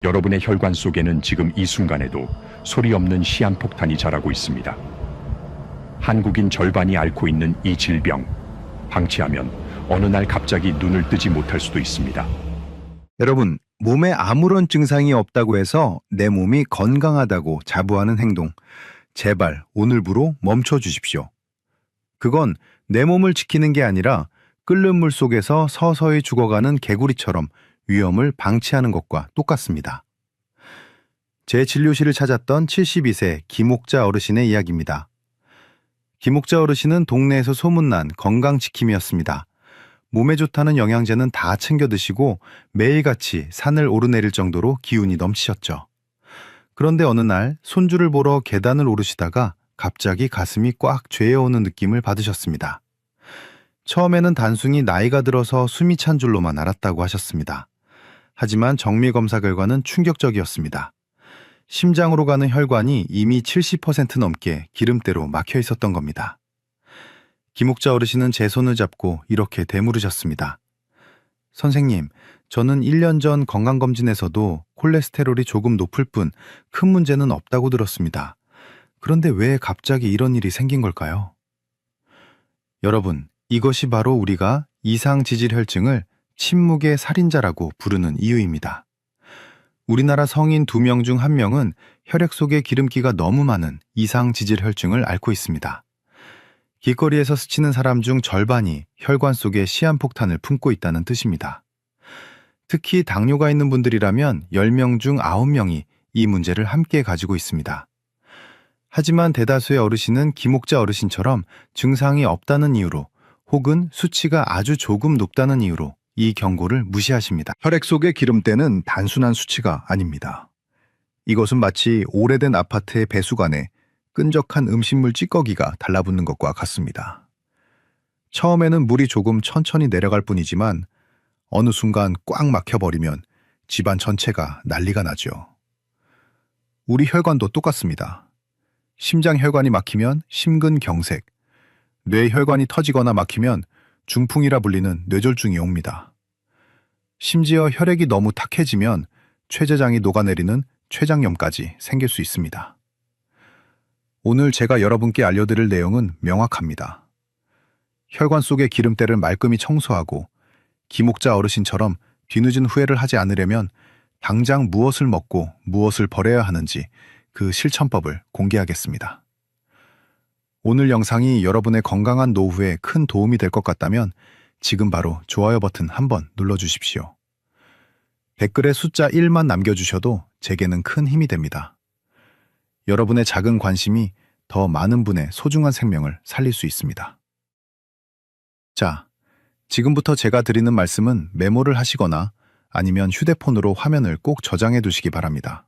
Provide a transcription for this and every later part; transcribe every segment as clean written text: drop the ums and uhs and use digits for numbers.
여러분의 혈관 속에는 지금 이 순간에도 소리 없는 시한폭탄이 자라고 있습니다. 한국인 절반이 앓고 있는 이 질병, 방치하면 어느 날 갑자기 눈을 뜨지 못할 수도 있습니다. 여러분, 몸에 아무런 증상이 없다고 해서 내 몸이 건강하다고 자부하는 행동, 제발 오늘부로 멈춰 주십시오. 그건 내 몸을 지키는 게 아니라 끓는 물 속에서 서서히 죽어가는 개구리처럼 위험을 방치하는 것과 똑같습니다. 제 진료실을 찾았던 72세 김옥자 어르신의 이야기입니다. 김옥자 어르신은 동네에서 소문난 건강지킴이였습니다. 몸에 좋다는 영양제는 다 챙겨 드시고 매일같이 산을 오르내릴 정도로 기운이 넘치셨죠. 그런데 어느 날 손주를 보러 계단을 오르시다가 갑자기 가슴이 꽉 죄어오는 느낌을 받으셨습니다. 처음에는 단순히 나이가 들어서 숨이 찬 줄로만 알았다고 하셨습니다. 하지만 정밀검사 결과는 충격적이었습니다. 심장으로 가는 혈관이 이미 70% 넘게 기름때로 막혀 있었던 겁니다. 김옥자 어르신은 제 손을 잡고 이렇게 되물으셨습니다. 선생님, 저는 1년 전 건강검진에서도 콜레스테롤이 조금 높을 뿐 큰 문제는 없다고 들었습니다. 그런데 왜 갑자기 이런 일이 생긴 걸까요? 여러분, 이것이 바로 우리가 이상지질혈증을 침묵의 살인자라고 부르는 이유입니다. 우리나라 성인 2명 중 1명은 혈액 속에 기름기가 너무 많은 이상지질혈증을 앓고 있습니다. 길거리에서 스치는 사람 중 절반이 혈관 속에 시한폭탄을 품고 있다는 뜻입니다. 특히 당뇨가 있는 분들이라면 10명 중 9명이 이 문제를 함께 가지고 있습니다. 하지만 대다수의 어르신은 김옥자 어르신처럼 증상이 없다는 이유로 혹은 수치가 아주 조금 높다는 이유로 이 경고를 무시하십니다. 혈액 속의 기름때는 단순한 수치가 아닙니다. 이것은 마치 오래된 아파트의 배수관에 끈적한 음식물 찌꺼기가 달라붙는 것과 같습니다. 처음에는 물이 조금 천천히 내려갈 뿐이지만 어느 순간 꽉 막혀버리면 집안 전체가 난리가 나죠. 우리 혈관도 똑같습니다. 심장 혈관이 막히면 심근경색, 뇌 혈관이 터지거나 막히면 중풍이라 불리는 뇌졸중이 옵니다. 심지어 혈액이 너무 탁해지면 췌장이 녹아내리는 췌장염까지 생길 수 있습니다. 오늘 제가 여러분께 알려드릴 내용은 명확합니다. 혈관 속의 기름때를 말끔히 청소하고 김옥자 어르신처럼 뒤늦은 후회를 하지 않으려면 당장 무엇을 먹고 무엇을 버려야 하는지 그 실천법을 공개하겠습니다. 오늘 영상이 여러분의 건강한 노후에 큰 도움이 될 것 같다면 지금 바로 좋아요 버튼 한번 눌러주십시오. 댓글에 숫자 1만 남겨주셔도 제게는 큰 힘이 됩니다. 여러분의 작은 관심이 더 많은 분의 소중한 생명을 살릴 수 있습니다. 자, 지금부터 제가 드리는 말씀은 메모를 하시거나 아니면 휴대폰으로 화면을 꼭 저장해 두시기 바랍니다.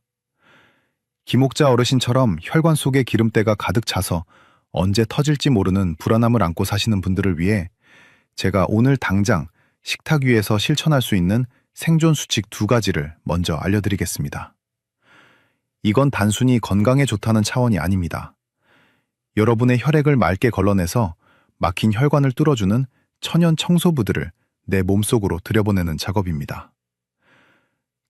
김옥자 어르신처럼 혈관 속에 기름때가 가득 차서 언제 터질지 모르는 불안함을 안고 사시는 분들을 위해 제가 오늘 당장 식탁 위에서 실천할 수 있는 생존 수칙 2가지를 먼저 알려드리겠습니다. 이건 단순히 건강에 좋다는 차원이 아닙니다. 여러분의 혈액을 맑게 걸러내서 막힌 혈관을 뚫어주는 천연 청소부들을 내 몸속으로 들여보내는 작업입니다.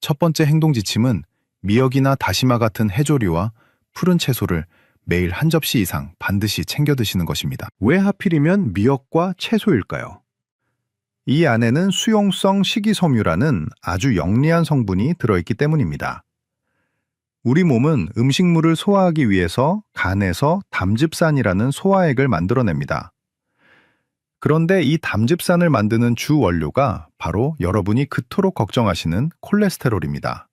첫 번째 행동 지침은 미역이나 다시마 같은 해조류와 푸른 채소를 매일 한 접시 이상 반드시 챙겨 드시는 것입니다. 왜 하필이면 미역과 채소일까요? 이 안에는 수용성 식이섬유라는 아주 영리한 성분이 들어있기 때문입니다. 우리 몸은 음식물을 소화하기 위해서 간에서 담즙산이라는 소화액을 만들어냅니다. 그런데 이 담즙산을 만드는 주 원료가 바로 여러분이 그토록 걱정하시는 콜레스테롤입니다.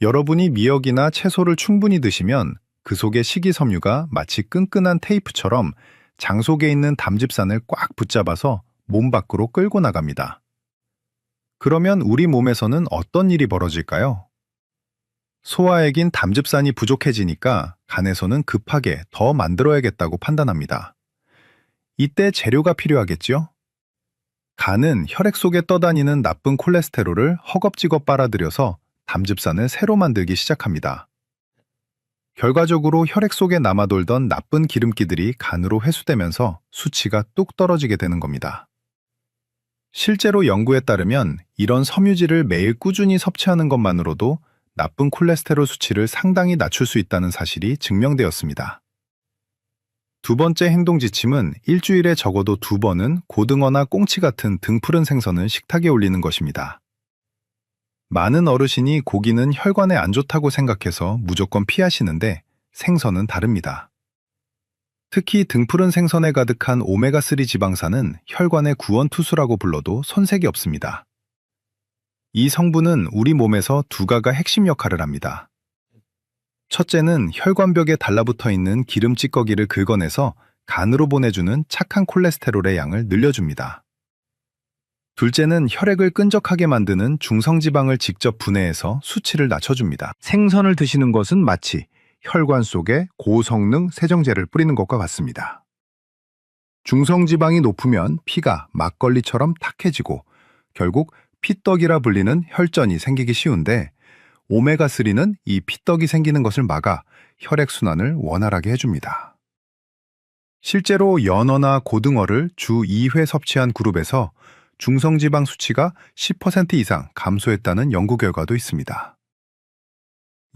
여러분이 미역이나 채소를 충분히 드시면 그 속의 식이섬유가 마치 끈끈한 테이프처럼 장 속에 있는 담즙산을 꽉 붙잡아서 몸 밖으로 끌고 나갑니다. 그러면 우리 몸에서는 어떤 일이 벌어질까요? 소화액인 담즙산이 부족해지니까 간에서는 급하게 더 만들어야겠다고 판단합니다. 이때 재료가 필요하겠죠? 간은 혈액 속에 떠다니는 나쁜 콜레스테롤을 허겁지겁 빨아들여서 담즙산을 새로 만들기 시작합니다. 결과적으로 혈액 속에 남아돌던 나쁜 기름기들이 간으로 회수되면서 수치가 뚝 떨어지게 되는 겁니다. 실제로 연구에 따르면 이런 섬유질을 매일 꾸준히 섭취하는 것만으로도 나쁜 콜레스테롤 수치를 상당히 낮출 수 있다는 사실이 증명되었습니다. 두 번째 행동 지침은 일주일에 적어도 2번은 고등어나 꽁치 같은 등푸른 생선을 식탁에 올리는 것입니다. 많은 어르신이 고기는 혈관에 안 좋다고 생각해서 무조건 피하시는데 생선은 다릅니다. 특히 등푸른 생선에 가득한 오메가3 지방산은 혈관의 구원투수라고 불러도 손색이 없습니다. 이 성분은 우리 몸에서 2가가 핵심 역할을 합니다. 첫째는 혈관벽에 달라붙어 있는 기름 찌꺼기를 긁어내서 간으로 보내주는 착한 콜레스테롤의 양을 늘려줍니다. 둘째는 혈액을 끈적하게 만드는 중성지방을 직접 분해해서 수치를 낮춰줍니다. 생선을 드시는 것은 마치 혈관 속에 고성능 세정제를 뿌리는 것과 같습니다. 중성지방이 높으면 피가 막걸리처럼 탁해지고 결국 피떡이라 불리는 혈전이 생기기 쉬운데 오메가3는 이 피떡이 생기는 것을 막아 혈액순환을 원활하게 해줍니다. 실제로 연어나 고등어를 주 2회 섭취한 그룹에서 중성지방 수치가 10% 이상 감소했다는 연구 결과도 있습니다.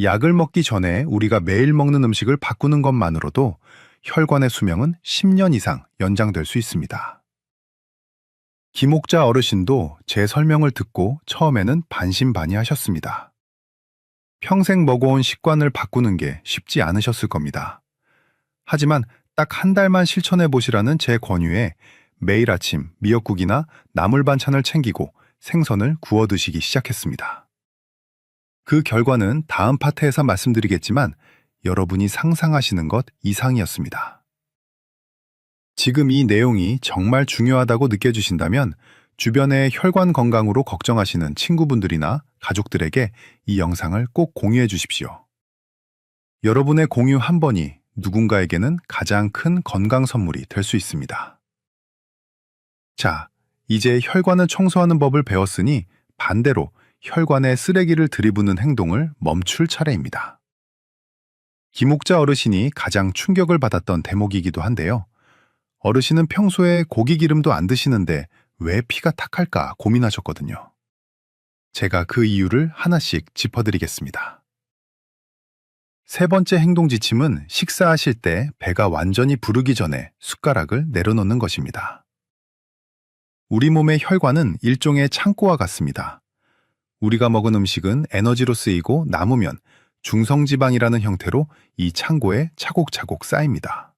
약을 먹기 전에 우리가 매일 먹는 음식을 바꾸는 것만으로도 혈관의 수명은 10년 이상 연장될 수 있습니다. 김옥자 어르신도 제 설명을 듣고 처음에는 반신반의하셨습니다. 평생 먹어온 식관을 바꾸는 게 쉽지 않으셨을 겁니다. 하지만 딱 1달만 실천해 보시라는 제 권유에 매일 아침 미역국이나 나물 반찬을 챙기고 생선을 구워 드시기 시작했습니다. 그 결과는 다음 파트에서 말씀드리겠지만 여러분이 상상하시는 것 이상이었습니다. 지금 이 내용이 정말 중요하다고 느껴지신다면 주변의 혈관 건강으로 걱정하시는 친구분들이나 가족들에게 이 영상을 꼭 공유해 주십시오. 여러분의 공유 한 번이 누군가에게는 가장 큰 건강 선물이 될 수 있습니다. 자, 이제 혈관을 청소하는 법을 배웠으니 반대로 혈관에 쓰레기를 들이붓는 행동을 멈출 차례입니다. 김옥자 어르신이 가장 충격을 받았던 대목이기도 한데요. 어르신은 평소에 고기 기름도 안 드시는데 왜 피가 탁할까 고민하셨거든요. 제가 그 이유를 하나씩 짚어드리겠습니다. 세 번째 행동 지침은 식사하실 때 배가 완전히 부르기 전에 숟가락을 내려놓는 것입니다. 우리 몸의 혈관은 일종의 창고와 같습니다. 우리가 먹은 음식은 에너지로 쓰이고 남으면 중성지방이라는 형태로 이 창고에 차곡차곡 쌓입니다.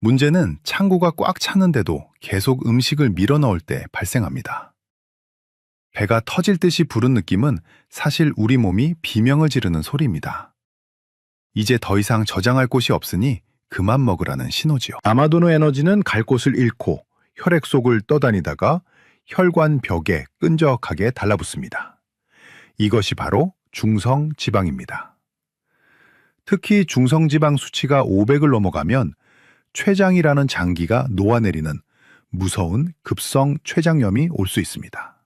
문제는 창고가 꽉 찼는데도 계속 음식을 밀어넣을 때 발생합니다. 배가 터질 듯이 부른 느낌은 사실 우리 몸이 비명을 지르는 소리입니다. 이제 더 이상 저장할 곳이 없으니 그만 먹으라는 신호지요. 아마도노 에너지는 갈 곳을 잃고 혈액 속을 떠다니다가 혈관 벽에 끈적하게 달라붙습니다. 이것이 바로 중성지방입니다. 특히 중성지방 수치가 500을 넘어가면 췌장이라는 장기가 녹아내리는 무서운 급성 췌장염이 올 수 있습니다.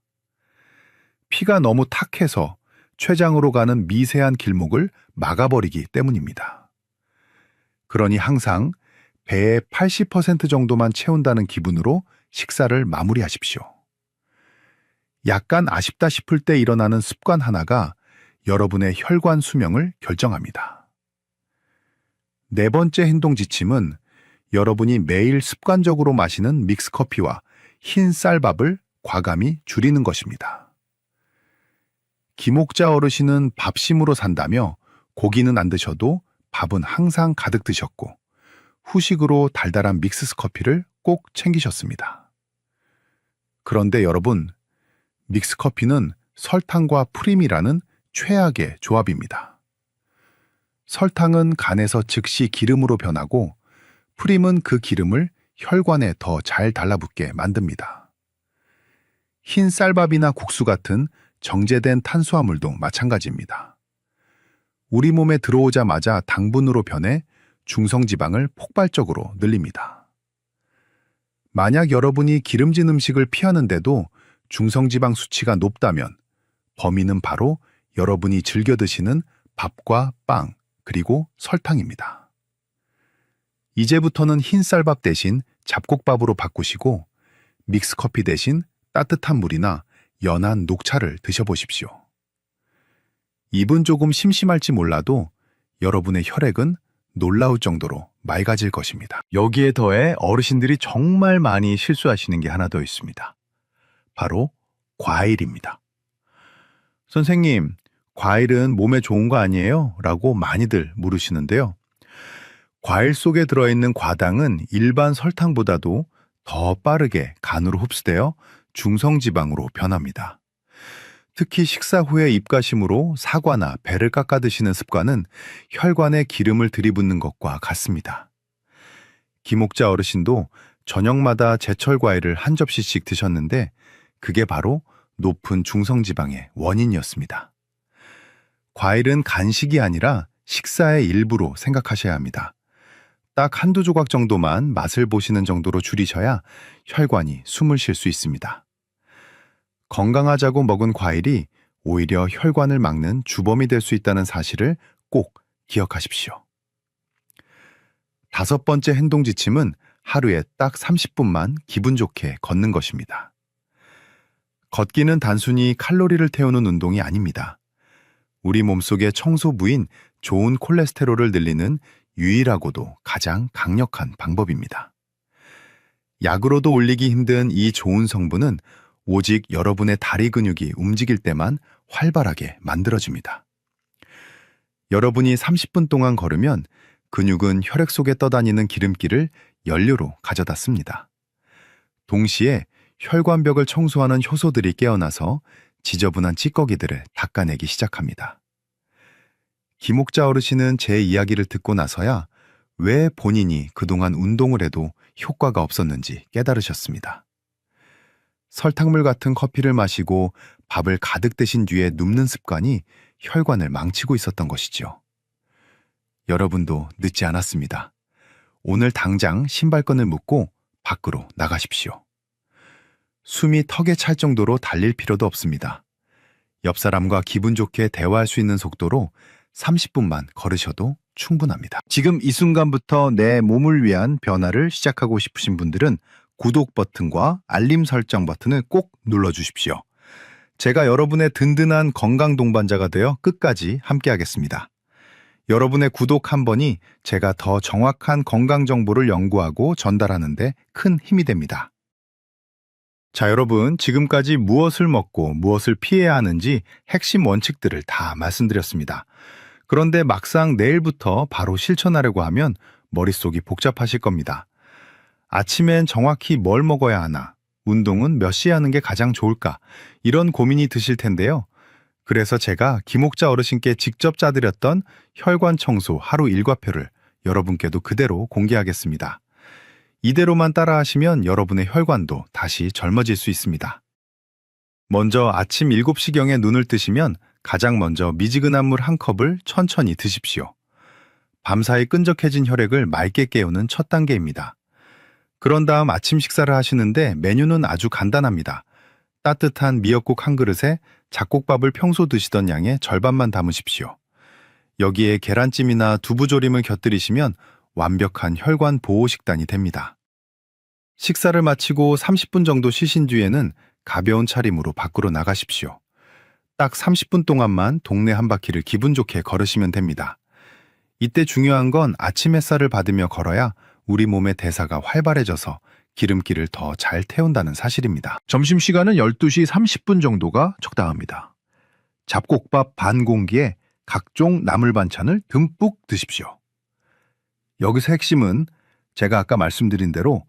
피가 너무 탁해서 췌장으로 가는 미세한 길목을 막아버리기 때문입니다. 그러니 항상 배의 80% 정도만 채운다는 기분으로 식사를 마무리하십시오. 약간 아쉽다 싶을 때 일어나는 습관 하나가 여러분의 혈관 수명을 결정합니다. 네 번째 행동 지침은 여러분이 매일 습관적으로 마시는 믹스커피와 흰 쌀밥을 과감히 줄이는 것입니다. 김옥자 어르신은 밥심으로 산다며 고기는 안 드셔도 밥은 항상 가득 드셨고 후식으로 달달한 믹스커피를 꼭 챙기셨습니다. 그런데 여러분, 믹스커피는 설탕과 프림이라는 최악의 조합입니다. 설탕은 간에서 즉시 기름으로 변하고 프림은 그 기름을 혈관에 더 잘 달라붙게 만듭니다. 흰 쌀밥이나 국수 같은 정제된 탄수화물도 마찬가지입니다. 우리 몸에 들어오자마자 당분으로 변해 중성지방을 폭발적으로 늘립니다. 만약 여러분이 기름진 음식을 피하는데도 중성지방 수치가 높다면 범인은 바로 여러분이 즐겨 드시는 밥과 빵, 그리고 설탕입니다. 이제부터는 흰 쌀밥 대신 잡곡밥으로 바꾸시고 믹스커피 대신 따뜻한 물이나 연한 녹차를 드셔보십시오. 입은 조금 심심할지 몰라도 여러분의 혈액은 놀라울 정도로 맑아질 것입니다. 여기에 더해 어르신들이 정말 많이 실수하시는 게 하나 더 있습니다. 바로 과일입니다. 선생님, 과일은 몸에 좋은 거 아니에요? 라고 많이들 물으시는데요. 과일 속에 들어있는 과당은 일반 설탕보다도 더 빠르게 간으로 흡수되어 중성지방으로 변합니다. 특히 식사 후에 입가심으로 사과나 배를 깎아 드시는 습관은 혈관에 기름을 들이붓는 것과 같습니다. 김옥자 어르신도 저녁마다 제철 과일을 한 접시씩 드셨는데 그게 바로 높은 중성지방의 원인이었습니다. 과일은 간식이 아니라 식사의 일부로 생각하셔야 합니다. 딱 한두 조각 정도만 맛을 보시는 정도로 줄이셔야 혈관이 숨을 쉴 수 있습니다. 건강하자고 먹은 과일이 오히려 혈관을 막는 주범이 될 수 있다는 사실을 꼭 기억하십시오. 5번째 행동 지침은 하루에 딱 30분만 기분 좋게 걷는 것입니다. 걷기는 단순히 칼로리를 태우는 운동이 아닙니다. 우리 몸속의 청소부인 좋은 콜레스테롤을 늘리는 유일하고도 가장 강력한 방법입니다. 약으로도 올리기 힘든 이 좋은 성분은 오직 여러분의 다리 근육이 움직일 때만 활발하게 만들어집니다. 여러분이 30분 동안 걸으면 근육은 혈액 속에 떠다니는 기름기를 연료로 가져다 씁니다. 동시에 혈관벽을 청소하는 효소들이 깨어나서 지저분한 찌꺼기들을 닦아내기 시작합니다. 김옥자 어르신은 제 이야기를 듣고 나서야 왜 본인이 그동안 운동을 해도 효과가 없었는지 깨달으셨습니다. 설탕물 같은 커피를 마시고 밥을 가득 드신 뒤에 눕는 습관이 혈관을 망치고 있었던 것이죠. 여러분도 늦지 않았습니다. 오늘 당장 신발끈을 묶고 밖으로 나가십시오. 숨이 턱에 찰 정도로 달릴 필요도 없습니다. 옆 사람과 기분 좋게 대화할 수 있는 속도로 30분만 걸으셔도 충분합니다. 지금 이 순간부터 내 몸을 위한 변화를 시작하고 싶으신 분들은 구독 버튼과 알림 설정 버튼을 꼭 눌러주십시오. 제가 여러분의 든든한 건강 동반자가 되어 끝까지 함께하겠습니다. 여러분의 구독 한 번이 제가 더 정확한 건강 정보를 연구하고 전달하는 데 큰 힘이 됩니다. 자, 여러분, 지금까지 무엇을 먹고 무엇을 피해야 하는지 핵심 원칙들을 다 말씀드렸습니다. 그런데 막상 내일부터 바로 실천하려고 하면 머릿속이 복잡하실 겁니다. 아침엔 정확히 뭘 먹어야 하나? 운동은 몇 시에 하는 게 가장 좋을까? 이런 고민이 드실 텐데요. 그래서 제가 김옥자 어르신께 직접 짜드렸던 혈관 청소 하루 일과표를 여러분께도 그대로 공개하겠습니다. 이대로만 따라하시면 여러분의 혈관도 다시 젊어질 수 있습니다. 먼저 아침 7시경에 눈을 뜨시면 가장 먼저 미지근한 물 한 컵을 천천히 드십시오. 밤사이 끈적해진 혈액을 맑게 깨우는 첫 단계입니다. 그런 다음 아침 식사를 하시는데 메뉴는 아주 간단합니다. 따뜻한 미역국 한 그릇에 잡곡밥을 평소 드시던 양의 절반만 담으십시오. 여기에 계란찜이나 두부조림을 곁들이시면 완벽한 혈관 보호 식단이 됩니다. 식사를 마치고 30분 정도 쉬신 뒤에는 가벼운 차림으로 밖으로 나가십시오. 딱 30분 동안만 동네 한 바퀴를 기분 좋게 걸으시면 됩니다. 이때 중요한 건 아침 햇살을 받으며 걸어야 우리 몸의 대사가 활발해져서 기름기를 더 잘 태운다는 사실입니다. 점심시간은 12시 30분 정도가 적당합니다. 잡곡밥 반 공기에 각종 나물 반찬을 듬뿍 드십시오. 여기서 핵심은 제가 아까 말씀드린 대로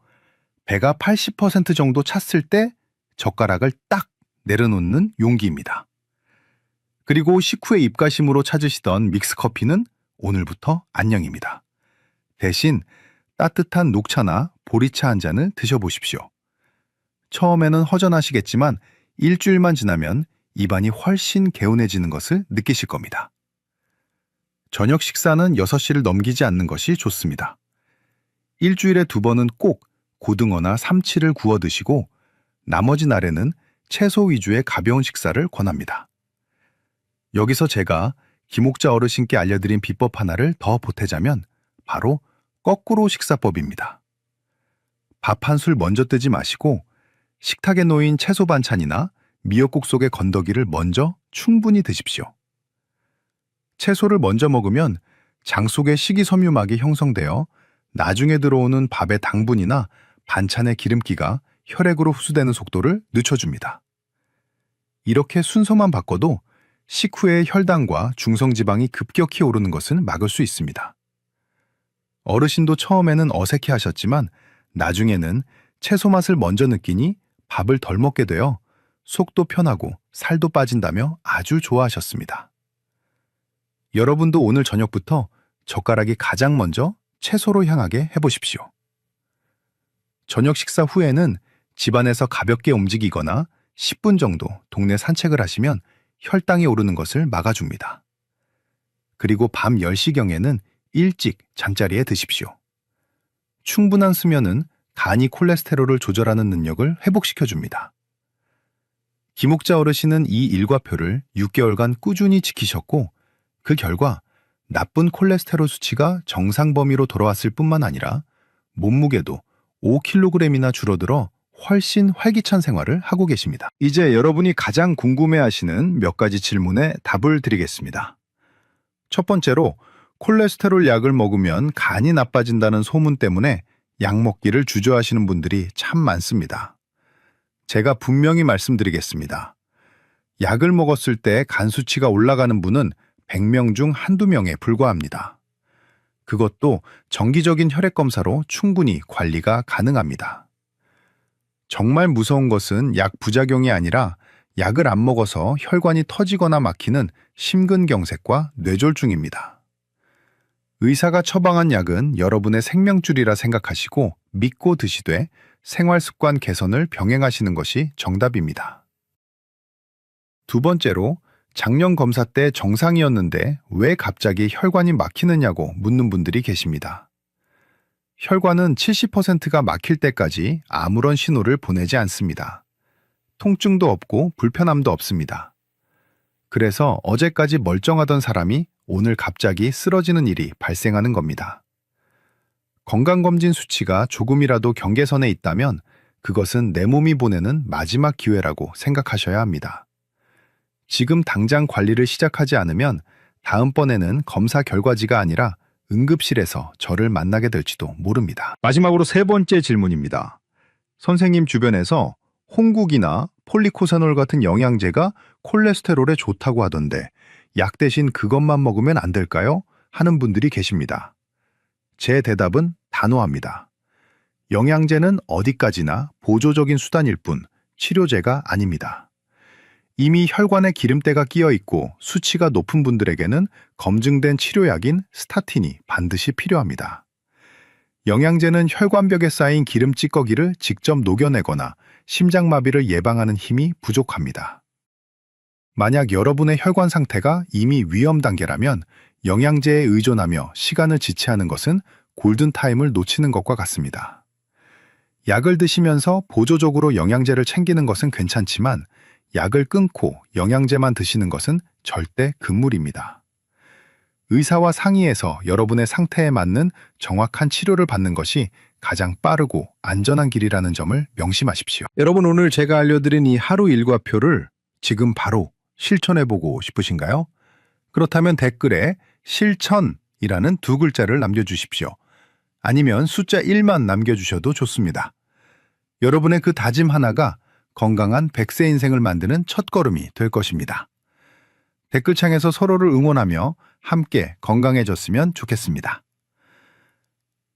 배가 80% 정도 찼을 때 젓가락을 딱 내려놓는 용기입니다. 그리고 식후에 입가심으로 찾으시던 믹스커피는 오늘부터 안녕입니다. 대신 따뜻한 녹차나 보리차 한 잔을 드셔보십시오. 처음에는 허전하시겠지만 일주일만 지나면 입안이 훨씬 개운해지는 것을 느끼실 겁니다. 저녁 식사는 6시를 넘기지 않는 것이 좋습니다. 일주일에 2번은 꼭 고등어나 삼치를 구워 드시고 나머지 날에는 채소 위주의 가벼운 식사를 권합니다. 여기서 제가 김옥자 어르신께 알려드린 비법 하나를 더 보태자면 바로 거꾸로 식사법입니다. 밥 한 술 먼저 뜨지 마시고 식탁에 놓인 채소 반찬이나 미역국 속의 건더기를 먼저 충분히 드십시오. 채소를 먼저 먹으면 장 속에 식이섬유막이 형성되어 나중에 들어오는 밥의 당분이나 반찬의 기름기가 혈액으로 흡수되는 속도를 늦춰줍니다. 이렇게 순서만 바꿔도 식후에 혈당과 중성지방이 급격히 오르는 것은 막을 수 있습니다. 어르신도 처음에는 어색해 하셨지만 나중에는 채소 맛을 먼저 느끼니 밥을 덜 먹게 되어 속도 편하고 살도 빠진다며 아주 좋아하셨습니다. 여러분도 오늘 저녁부터 젓가락이 가장 먼저 채소로 향하게 해보십시오. 저녁 식사 후에는 집안에서 가볍게 움직이거나 10분 정도 동네 산책을 하시면 혈당이 오르는 것을 막아줍니다. 그리고 밤 10시경에는 일찍 잠자리에 드십시오. 충분한 수면은 간이 콜레스테롤을 조절하는 능력을 회복시켜줍니다. 김옥자 어르신은 이 일과표를 6개월간 꾸준히 지키셨고 그 결과 나쁜 콜레스테롤 수치가 정상 범위로 돌아왔을 뿐만 아니라 몸무게도 5kg이나 줄어들어 훨씬 활기찬 생활을 하고 계십니다. 이제 여러분이 가장 궁금해하시는 몇 가지 질문에 답을 드리겠습니다. 첫 번째로 콜레스테롤 약을 먹으면 간이 나빠진다는 소문 때문에 약 먹기를 주저하시는 분들이 참 많습니다. 제가 분명히 말씀드리겠습니다. 약을 먹었을 때 간 수치가 올라가는 분은 100명 중 한두 명에 불과합니다. 그것도 정기적인 혈액 검사로 충분히 관리가 가능합니다. 정말 무서운 것은 약 부작용이 아니라 약을 안 먹어서 혈관이 터지거나 막히는 심근경색과 뇌졸중입니다. 의사가 처방한 약은 여러분의 생명줄이라 생각하시고 믿고 드시되 생활습관 개선을 병행하시는 것이 정답입니다. 두 번째로 작년 검사 때 정상이었는데 왜 갑자기 혈관이 막히느냐고 묻는 분들이 계십니다. 혈관은 70%가 막힐 때까지 아무런 신호를 보내지 않습니다. 통증도 없고 불편함도 없습니다. 그래서 어제까지 멀쩡하던 사람이 오늘 갑자기 쓰러지는 일이 발생하는 겁니다. 건강검진 수치가 조금이라도 경계선에 있다면 그것은 내 몸이 보내는 마지막 기회라고 생각하셔야 합니다. 지금 당장 관리를 시작하지 않으면 다음번에는 검사 결과지가 아니라 응급실에서 저를 만나게 될지도 모릅니다. 마지막으로 세 번째 질문입니다. 선생님 주변에서 홍국이나 폴리코사놀 같은 영양제가 콜레스테롤에 좋다고 하던데 약 대신 그것만 먹으면 안 될까요? 하는 분들이 계십니다. 제 대답은 단호합니다. 영양제는 어디까지나 보조적인 수단일 뿐 치료제가 아닙니다. 이미 혈관에 기름때가 끼어 있고 수치가 높은 분들에게는 검증된 치료약인 스타틴이 반드시 필요합니다. 영양제는 혈관벽에 쌓인 기름 찌꺼기를 직접 녹여내거나 심장마비를 예방하는 힘이 부족합니다. 만약 여러분의 혈관 상태가 이미 위험 단계라면 영양제에 의존하며 시간을 지체하는 것은 골든타임을 놓치는 것과 같습니다. 약을 드시면서 보조적으로 영양제를 챙기는 것은 괜찮지만 약을 끊고 영양제만 드시는 것은 절대 금물입니다. 의사와 상의해서 여러분의 상태에 맞는 정확한 치료를 받는 것이 가장 빠르고 안전한 길이라는 점을 명심하십시오. 여러분, 오늘 제가 알려드린 이 하루 일과표를 지금 바로 실천해보고 싶으신가요? 그렇다면 댓글에 실천이라는 두 글자를 남겨주십시오. 아니면 숫자 1만 남겨주셔도 좋습니다. 여러분의 그 다짐 하나가 건강한 100세 인생을 만드는 첫걸음이 될 것입니다. 댓글창에서 서로를 응원하며 함께 건강해졌으면 좋겠습니다.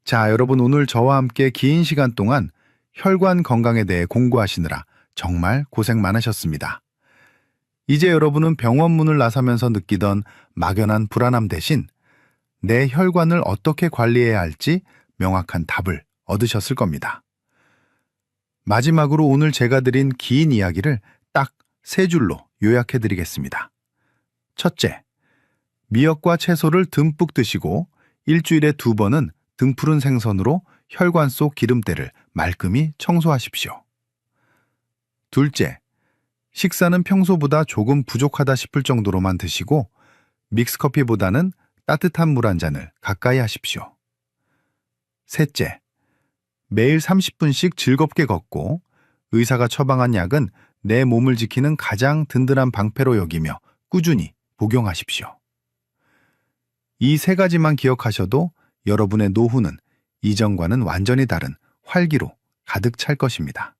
자, 여러분, 오늘 저와 함께 긴 시간 동안 혈관 건강에 대해 공부하시느라 정말 고생 많으셨습니다. 이제 여러분은 병원 문을 나서면서 느끼던 막연한 불안함 대신 내 혈관을 어떻게 관리해야 할지 명확한 답을 얻으셨을 겁니다. 마지막으로 오늘 제가 드린 긴 이야기를 딱 3줄로 요약해 드리겠습니다. 첫째, 미역과 채소를 듬뿍 드시고 일주일에 2번은 등푸른 생선으로 혈관 속 기름때를 말끔히 청소하십시오. 둘째, 식사는 평소보다 조금 부족하다 싶을 정도로만 드시고 믹스커피보다는 따뜻한 물 한 잔을 가까이 하십시오. 셋째, 매일 30분씩 즐겁게 걷고 의사가 처방한 약은 내 몸을 지키는 가장 든든한 방패로 여기며 꾸준히 복용하십시오. 이 세 가지만 기억하셔도 여러분의 노후는 이전과는 완전히 다른 활기로 가득 찰 것입니다.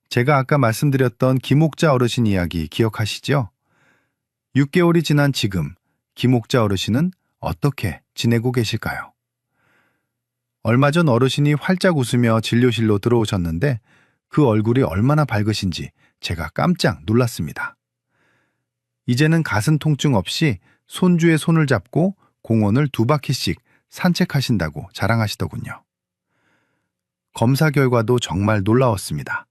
제가 아까 말씀드렸던 김옥자 어르신 이야기 기억하시죠? 6개월이 지난 지금 김옥자 어르신은 어떻게 지내고 계실까요? 얼마 전 어르신이 활짝 웃으며 진료실로 들어오셨는데 그 얼굴이 얼마나 밝으신지 제가 깜짝 놀랐습니다. 이제는 가슴 통증 없이 손주의 손을 잡고 공원을 2바퀴씩 산책하신다고 자랑하시더군요. 검사 결과도 정말 놀라웠습니다.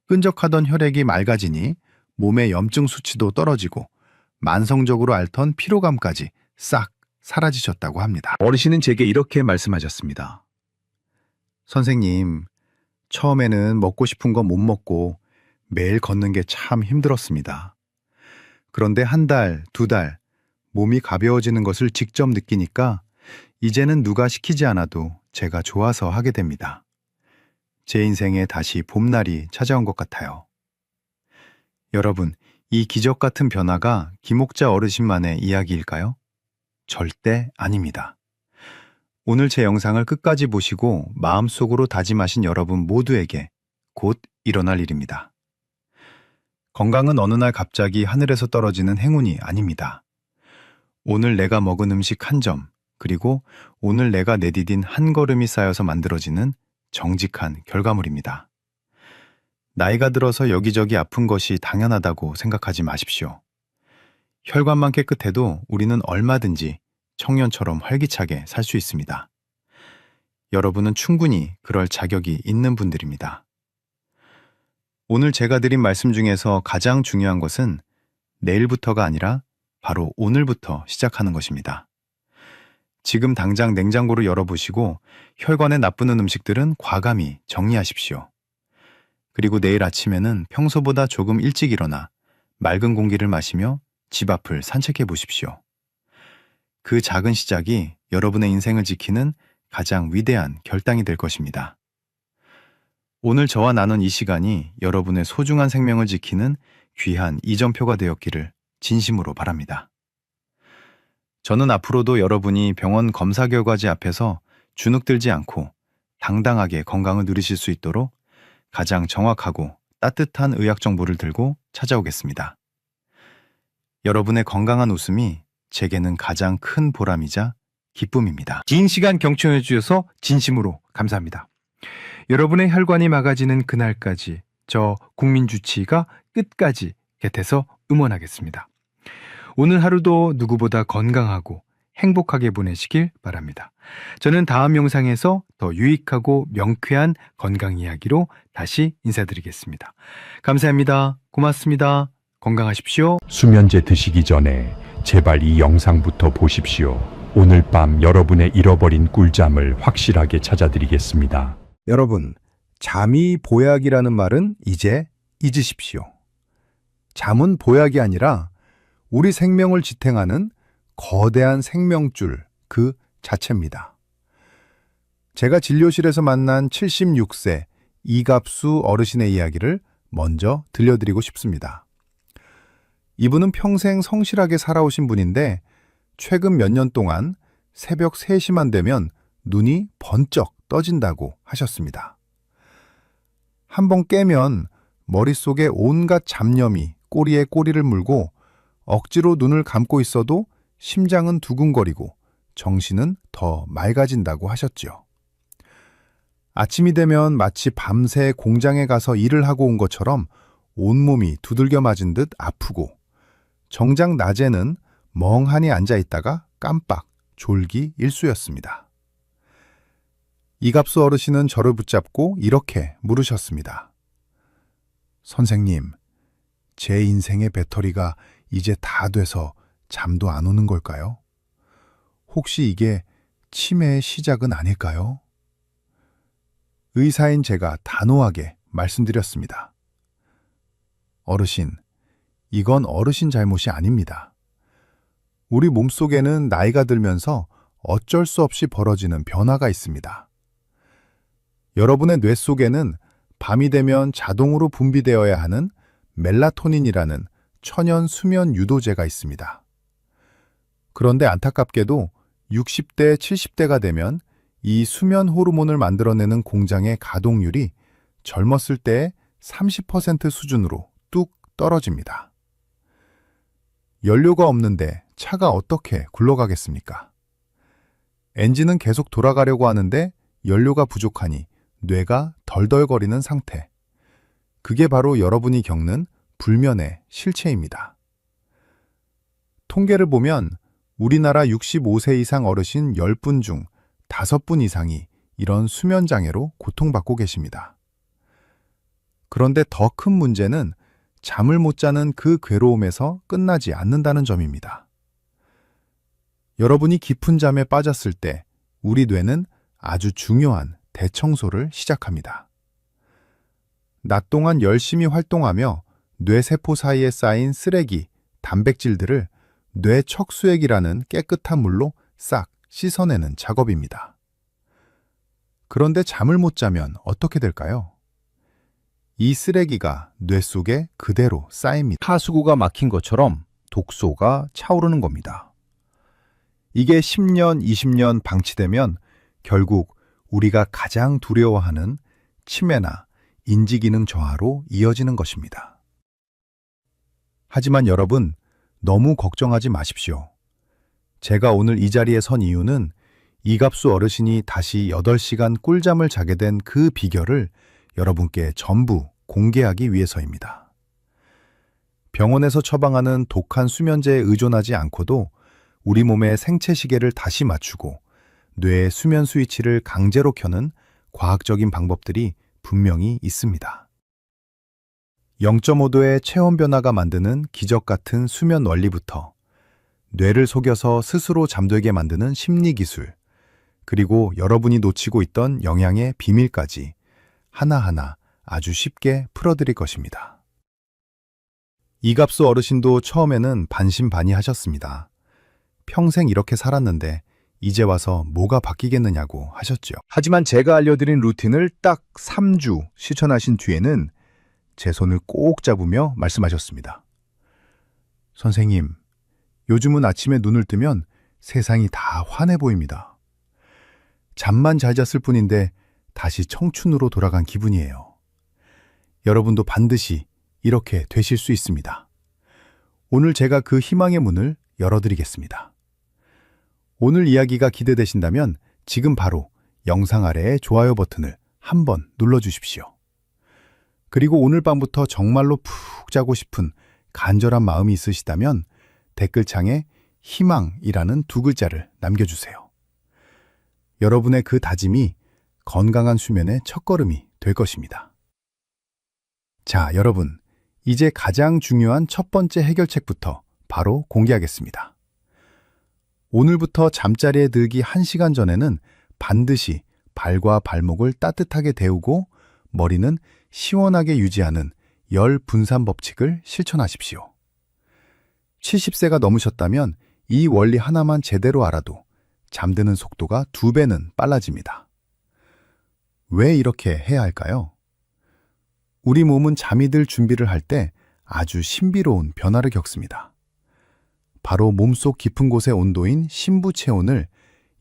끈적하던 혈액이 맑아지니 몸의 염증 수치도 떨어지고 만성적으로 앓던 피로감까지 싹 사라지셨다고 합니다. 어르신은 제게 이렇게 말씀하셨습니다. 선생님, 처음에는 먹고 싶은 거 못 먹고 매일 걷는 게 참 힘들었습니다. 그런데 1달, 2달 몸이 가벼워지는 것을 직접 느끼니까 이제는 누가 시키지 않아도 제가 좋아서 하게 됩니다. 제 인생에 다시 봄날이 찾아온 것 같아요. 여러분, 이 기적 같은 변화가 김옥자 어르신만의 이야기일까요? 절대 아닙니다. 오늘 제 영상을 끝까지 보시고 마음속으로 다짐하신 여러분 모두에게 곧 일어날 일입니다. 건강은 어느 날 갑자기 하늘에서 떨어지는 행운이 아닙니다. 오늘 내가 먹은 음식 한 점, 그리고 오늘 내가 내디딘 한 걸음이 쌓여서 만들어지는 정직한 결과물입니다. 나이가 들어서 여기저기 아픈 것이 당연하다고 생각하지 마십시오. 혈관만 깨끗해도 우리는 얼마든지 청년처럼 활기차게 살 수 있습니다. 여러분은 충분히 그럴 자격이 있는 분들입니다. 오늘 제가 드린 말씀 중에서 가장 중요한 것은 내일부터가 아니라 바로 오늘부터 시작하는 것입니다. 지금 당장 냉장고를 열어보시고 혈관에 나쁘는 음식들은 과감히 정리하십시오. 그리고 내일 아침에는 평소보다 조금 일찍 일어나 맑은 공기를 마시며 집 앞을 산책해 보십시오. 그 작은 시작이 여러분의 인생을 지키는 가장 위대한 결단이 될 것입니다. 오늘 저와 나눈 이 시간이 여러분의 소중한 생명을 지키는 귀한 이정표가 되었기를 진심으로 바랍니다. 저는 앞으로도 여러분이 병원 검사 결과지 앞에서 주눅들지 않고 당당하게 건강을 누리실 수 있도록 가장 정확하고 따뜻한 의학 정보를 들고 찾아오겠습니다. 여러분의 건강한 웃음이 제게는 가장 큰 보람이자 기쁨입니다. 긴 시간 경청해 주셔서 진심으로 감사합니다. 여러분의 혈관이 막아지는 그날까지 저 국민주치의가 끝까지 곁에서 응원하겠습니다. 오늘 하루도 누구보다 건강하고 행복하게 보내시길 바랍니다. 저는 다음 영상에서 더 유익하고 명쾌한 건강 이야기로 다시 인사드리겠습니다. 감사합니다. 고맙습니다. 건강하십시오. 수면제 드시기 전에 제발 이 영상부터 보십시오. 오늘 밤 여러분의 잃어버린 꿀잠을 확실하게 찾아드리겠습니다. 여러분, 잠이 보약이라는 말은 이제 잊으십시오. 잠은 보약이 아니라 우리 생명을 지탱하는 거대한 생명줄 그 자체입니다. 제가 진료실에서 만난 76세 이갑수 어르신의 이야기를 먼저 들려드리고 싶습니다. 이분은 평생 성실하게 살아오신 분인데 최근 몇 년 동안 새벽 3시만 되면 눈이 번쩍 떠진다고 하셨습니다. 한번 깨면 머릿속에 온갖 잡념이 꼬리에 꼬리를 물고 억지로 눈을 감고 있어도 심장은 두근거리고 정신은 더 맑아진다고 하셨지요. 아침이 되면 마치 밤새 공장에 가서 일을 하고 온 것처럼 온몸이 두들겨 맞은 듯 아프고 정작 낮에는 멍하니 앉아 있다가 깜빡 졸기 일쑤였습니다. 이갑수 어르신은 저를 붙잡고 이렇게 물으셨습니다. 선생님, 제 인생의 배터리가 이제 다 돼서 잠도 안 오는 걸까요? 혹시 이게 치매의 시작은 아닐까요? 의사인 제가 단호하게 말씀드렸습니다. 어르신, 이건 어르신 잘못이 아닙니다. 우리 몸속에는 나이가 들면서 어쩔 수 없이 벌어지는 변화가 있습니다. 여러분의 뇌 속에는 밤이 되면 자동으로 분비되어야 하는 멜라토닌이라는 천연 수면 유도제가 있습니다. 그런데 안타깝게도 60대, 70대가 되면 이 수면 호르몬을 만들어내는 공장의 가동률이 젊었을 때의 30% 수준으로 뚝 떨어집니다. 연료가 없는데 차가 어떻게 굴러가겠습니까? 엔진은 계속 돌아가려고 하는데 연료가 부족하니 뇌가 덜덜거리는 상태. 그게 바로 여러분이 겪는 불면의 실체입니다. 통계를 보면 우리나라 65세 이상 어르신 10분 중 5분 이상이 이런 수면 장애로 고통받고 계십니다. 그런데 더 큰 문제는 잠을 못 자는 그 괴로움에서 끝나지 않는다는 점입니다. 여러분이 깊은 잠에 빠졌을 때 우리 뇌는 아주 중요한 대청소를 시작합니다. 낮 동안 열심히 활동하며 뇌세포 사이에 쌓인 쓰레기, 단백질들을 뇌 척수액이라는 깨끗한 물로 싹 씻어내는 작업입니다. 그런데 잠을 못 자면 어떻게 될까요? 이 쓰레기가 뇌 속에 그대로 쌓입니다. 하수구가 막힌 것처럼 독소가 차오르는 겁니다. 이게 10년, 20년 방치되면 결국 우리가 가장 두려워하는 치매나 인지기능 저하로 이어지는 것입니다. 하지만 여러분, 너무 걱정하지 마십시오. 제가 오늘 이 자리에 선 이유는 이갑수 어르신이 다시 8시간 꿀잠을 자게 된 그 비결을 여러분께 전부 공개하기 위해서입니다. 병원에서 처방하는 독한 수면제에 의존하지 않고도 우리 몸의 생체 시계를 다시 맞추고 뇌의 수면 스위치를 강제로 켜는 과학적인 방법들이 분명히 있습니다. 0.5도의 체온 변화가 만드는 기적 같은 수면 원리부터 뇌를 속여서 스스로 잠들게 만드는 심리 기술, 그리고 여러분이 놓치고 있던 영양의 비밀까지 하나하나 아주 쉽게 풀어드릴 것입니다. 이갑수 어르신도 처음에는 반신반의하셨습니다. 평생 이렇게 살았는데 이제 와서 뭐가 바뀌겠느냐고 하셨죠. 하지만 제가 알려드린 루틴을 딱 3주 실천하신 뒤에는 제 손을 꼭 잡으며 말씀하셨습니다. 선생님, 요즘은 아침에 눈을 뜨면 세상이 다 환해 보입니다. 잠만 잘 잤을 뿐인데 다시 청춘으로 돌아간 기분이에요. 여러분도 반드시 이렇게 되실 수 있습니다. 오늘 제가 그 희망의 문을 열어드리겠습니다. 오늘 이야기가 기대되신다면 지금 바로 영상 아래의 좋아요 버튼을 한번 눌러주십시오. 그리고 오늘 밤부터 정말로 푹 자고 싶은 간절한 마음이 있으시다면 댓글창에 희망이라는 2글자를 남겨주세요. 여러분의 그 다짐이 건강한 수면의 첫걸음이 될 것입니다. 자, 여러분, 이제 가장 중요한 첫 번째 해결책부터 바로 공개하겠습니다. 오늘부터 잠자리에 들기 1시간 전에는 반드시 발과 발목을 따뜻하게 데우고 머리는 시원하게 유지하는 열 분산 법칙을 실천하십시오. 70세가 넘으셨다면 이 원리 하나만 제대로 알아도 잠드는 속도가 2배는 빨라집니다. 왜 이렇게 해야 할까요? 우리 몸은 잠이 들 준비를 할 때 아주 신비로운 변화를 겪습니다. 바로 몸속 깊은 곳의 온도인 심부 체온을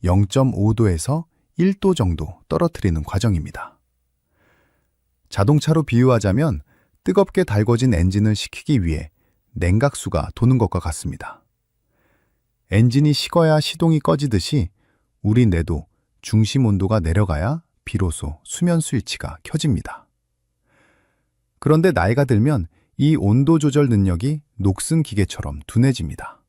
0.5도에서 1도 정도 떨어뜨리는 과정입니다. 자동차로 비유하자면 뜨겁게 달궈진 엔진을 식히기 위해 냉각수가 도는 것과 같습니다. 엔진이 식어야 시동이 꺼지듯이 우리 뇌도 중심 온도가 내려가야 비로소 수면 스위치가 켜집니다. 그런데 나이가 들면 이 온도 조절 능력이 녹슨 기계처럼 둔해집니다.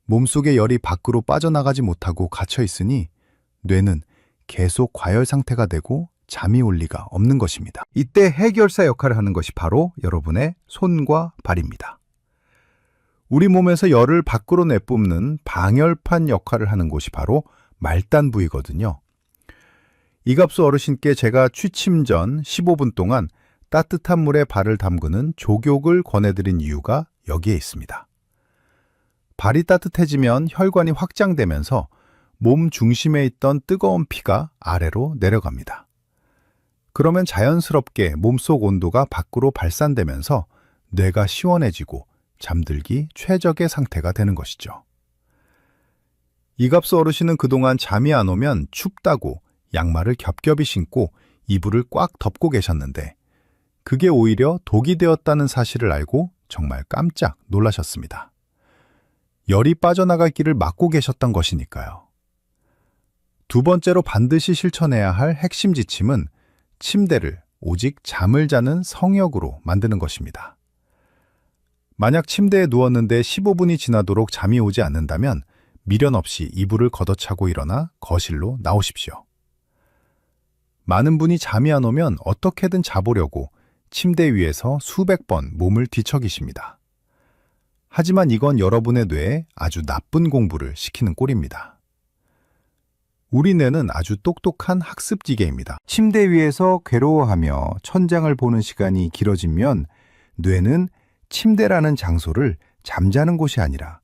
몸속의 열이 밖으로 빠져나가지 못하고 갇혀 있으니 뇌는 계속 과열 상태가 되고 잠이 올 리가 없는 것입니다. 이때 해결사 역할을 하는 것이 바로 여러분의 손과 발입니다. 우리 몸에서 열을 밖으로 내뿜는 방열판 역할을 하는 곳이 바로 말단 부위거든요. 이갑수 어르신께 제가 취침 전 15분 동안 따뜻한 물에 발을 담그는 족욕을 권해드린 이유가 여기에 있습니다. 발이 따뜻해지면 혈관이 확장되면서 몸 중심에 있던 뜨거운 피가 아래로 내려갑니다. 그러면 자연스럽게 몸속 온도가 밖으로 발산되면서 뇌가 시원해지고 잠들기 최적의 상태가 되는 것이죠. 이갑수 어르신은 그동안 잠이 안 오면 춥다고 양말을 겹겹이 신고 이불을 꽉 덮고 계셨는데 그게 오히려 독이 되었다는 사실을 알고 정말 깜짝 놀라셨습니다. 열이 빠져나갈 길을 막고 계셨던 것이니까요. 두 번째로 반드시 실천해야 할 핵심 지침은 침대를 오직 잠을 자는 성역으로 만드는 것입니다. 만약 침대에 누웠는데 15분이 지나도록 잠이 오지 않는다면 미련 없이 이불을 걷어차고 일어나 거실로 나오십시오. 많은 분이 잠이 안 오면 어떻게든 자보려고 침대 위에서 수백 번 몸을 뒤척이십니다. 하지만 이건 여러분의 뇌에 아주 나쁜 공부를 시키는 꼴입니다. 우리 뇌는 아주 똑똑한 학습지게입니다. 침대 위에서 괴로워하며 천장을 보는 시간이 길어지면 뇌는 침대라는 장소를 잠자는 곳이 아니라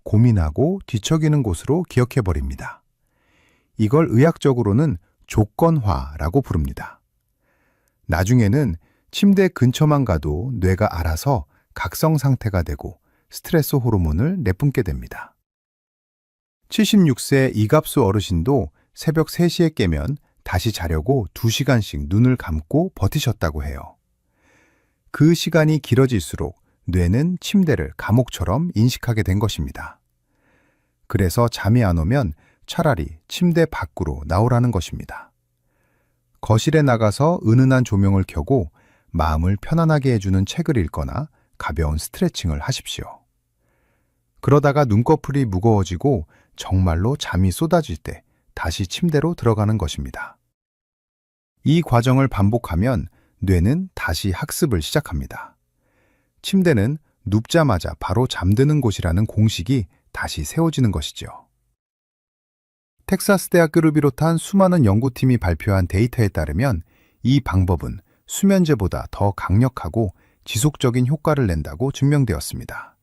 고민하고 뒤척이는 곳으로 기억해버립니다. 이걸 의학적으로는 조건화라고 부릅니다. 나중에는 침대 근처만 가도 뇌가 알아서 각성 상태가 되고 스트레스 호르몬을 내뿜게 됩니다. 76세 이갑수 어르신도 새벽 3시에 깨면 다시 자려고 2시간씩 눈을 감고 버티셨다고 해요. 그 시간이 길어질수록 뇌는 침대를 감옥처럼 인식하게 된 것입니다. 그래서 잠이 안 오면 차라리 침대 밖으로 나오라는 것입니다. 거실에 나가서 은은한 조명을 켜고 마음을 편안하게 해주는 책을 읽거나 가벼운 스트레칭을 하십시오. 그러다가 눈꺼풀이 무거워지고 정말로 잠이 쏟아질 때 다시 침대로 들어가는 것입니다. 이 과정을 반복하면 뇌는 다시 학습을 시작합니다. 침대는 눕자마자 바로 잠드는 곳이라는 공식이 다시 세워지는 것이죠. 텍사스 대학교를 비롯한 수많은 연구팀이 발표한 데이터에 따르면 이 방법은 수면제보다 더 강력하고 지속적인 효과를 낸다고 증명되었습니다.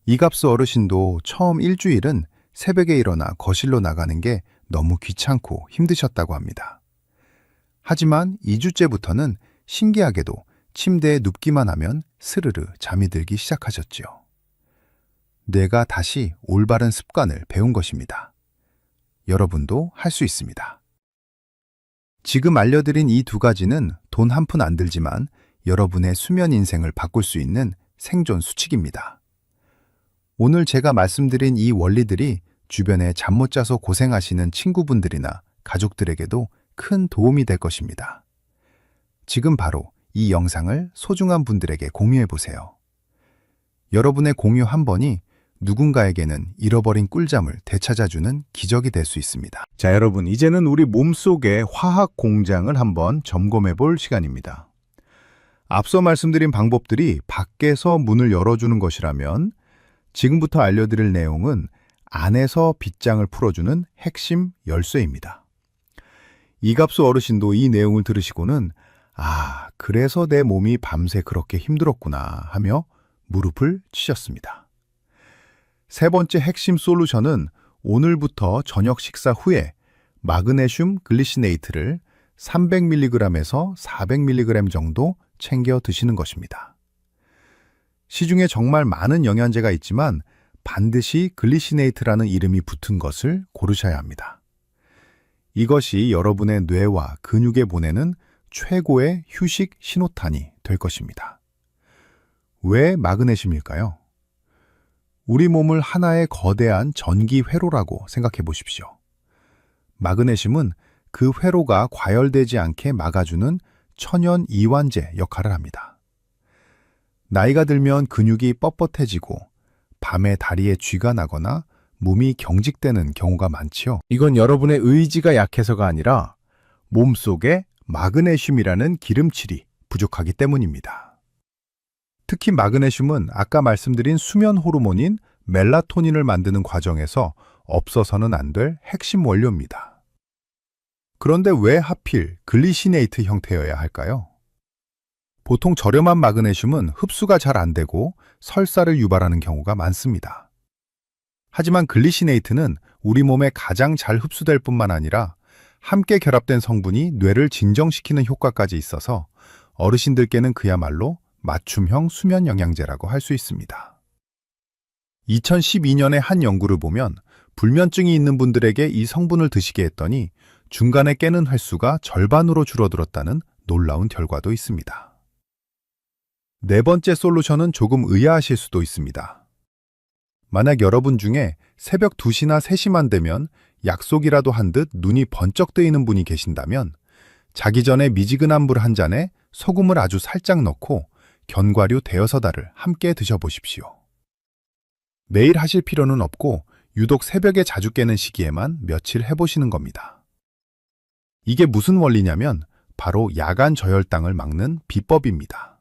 이갑수 어르신도 처음 일주일은 새벽에 일어나 거실로 나가는 게 너무 귀찮고 힘드셨다고 합니다. 하지만 2주째부터는 신기하게도 침대에 눕기만 하면 스르르 잠이 들기 시작하셨지요. 뇌가 다시 올바른 습관을 배운 것입니다. 여러분도 할 수 있습니다. 지금 알려드린 이 두 가지는 돈 한 푼 안 들지만 여러분의 수면 인생을 바꿀 수 있는 생존 수칙입니다. 오늘 제가 말씀드린 이 원리들이 주변에 잠 못 자서 고생하시는 친구분들이나 가족들에게도 큰 도움이 될 것입니다. 지금 바로 이 영상을 소중한 분들에게 공유해 보세요. 여러분의 공유 한 번이 누군가에게는 잃어버린 꿀잠을 되찾아주는 기적이 될 수 있습니다. 자, 여러분, 이제는 우리 몸속의 화학 공장을 한번 점검해 볼 시간입니다. 앞서 말씀드린 방법들이 밖에서 문을 열어주는 것이라면 지금부터 알려드릴 내용은 안에서 빗장을 풀어주는 핵심 열쇠입니다. 이갑수 어르신도 이 내용을 들으시고는 그래서 내 몸이 밤새 그렇게 힘들었구나 하며 무릎을 치셨습니다. 세 번째 핵심 솔루션은 오늘부터 저녁 식사 후에 마그네슘 글리시네이트를 300mg에서 400mg 정도 챙겨 드시는 것입니다. 시중에 정말 많은 영양제가 있지만 반드시 글리시네이트라는 이름이 붙은 것을 고르셔야 합니다. 이것이 여러분의 뇌와 근육에 보내는 최고의 휴식 신호탄이 될 것입니다. 왜 마그네슘일까요? 우리 몸을 하나의 거대한 전기 회로라고 생각해 보십시오. 마그네슘은 그 회로가 과열되지 않게 막아주는 천연 이완제 역할을 합니다. 나이가 들면 근육이 뻣뻣해지고 밤에 다리에 쥐가 나거나 몸이 경직되는 경우가 많지요. 이건 여러분의 의지가 약해서가 아니라 몸속에 마그네슘이라는 기름칠이 부족하기 때문입니다. 특히 마그네슘은 아까 말씀드린 수면 호르몬인 멜라토닌을 만드는 과정에서 없어서는 안 될 핵심 원료입니다. 그런데 왜 하필 글리시네이트 형태여야 할까요? 보통 저렴한 마그네슘은 흡수가 잘 안 되고 설사를 유발하는 경우가 많습니다. 하지만 글리시네이트는 우리 몸에 가장 잘 흡수될 뿐만 아니라 함께 결합된 성분이 뇌를 진정시키는 효과까지 있어서 어르신들께는 그야말로 맞춤형 수면 영양제라고 할 수 있습니다. 2012년에 한 연구를 보면 불면증이 있는 분들에게 이 성분을 드시게 했더니 중간에 깨는 횟수가 절반으로 줄어들었다는 놀라운 결과도 있습니다. 네 번째 솔루션은 조금 의아하실 수도 있습니다. 만약 여러분 중에 새벽 2시나 3시만 되면 약속이라도 한 듯 눈이 번쩍 뜨이는 분이 계신다면 자기 전에 미지근한 물 한 잔에 소금을 아주 살짝 넣고 견과류 대여섯 알을 함께 드셔보십시오. 매일 하실 필요는 없고 유독 새벽에 자주 깨는 시기에만 며칠 해보시는 겁니다. 이게 무슨 원리냐면 바로 야간 저혈당을 막는 비법입니다.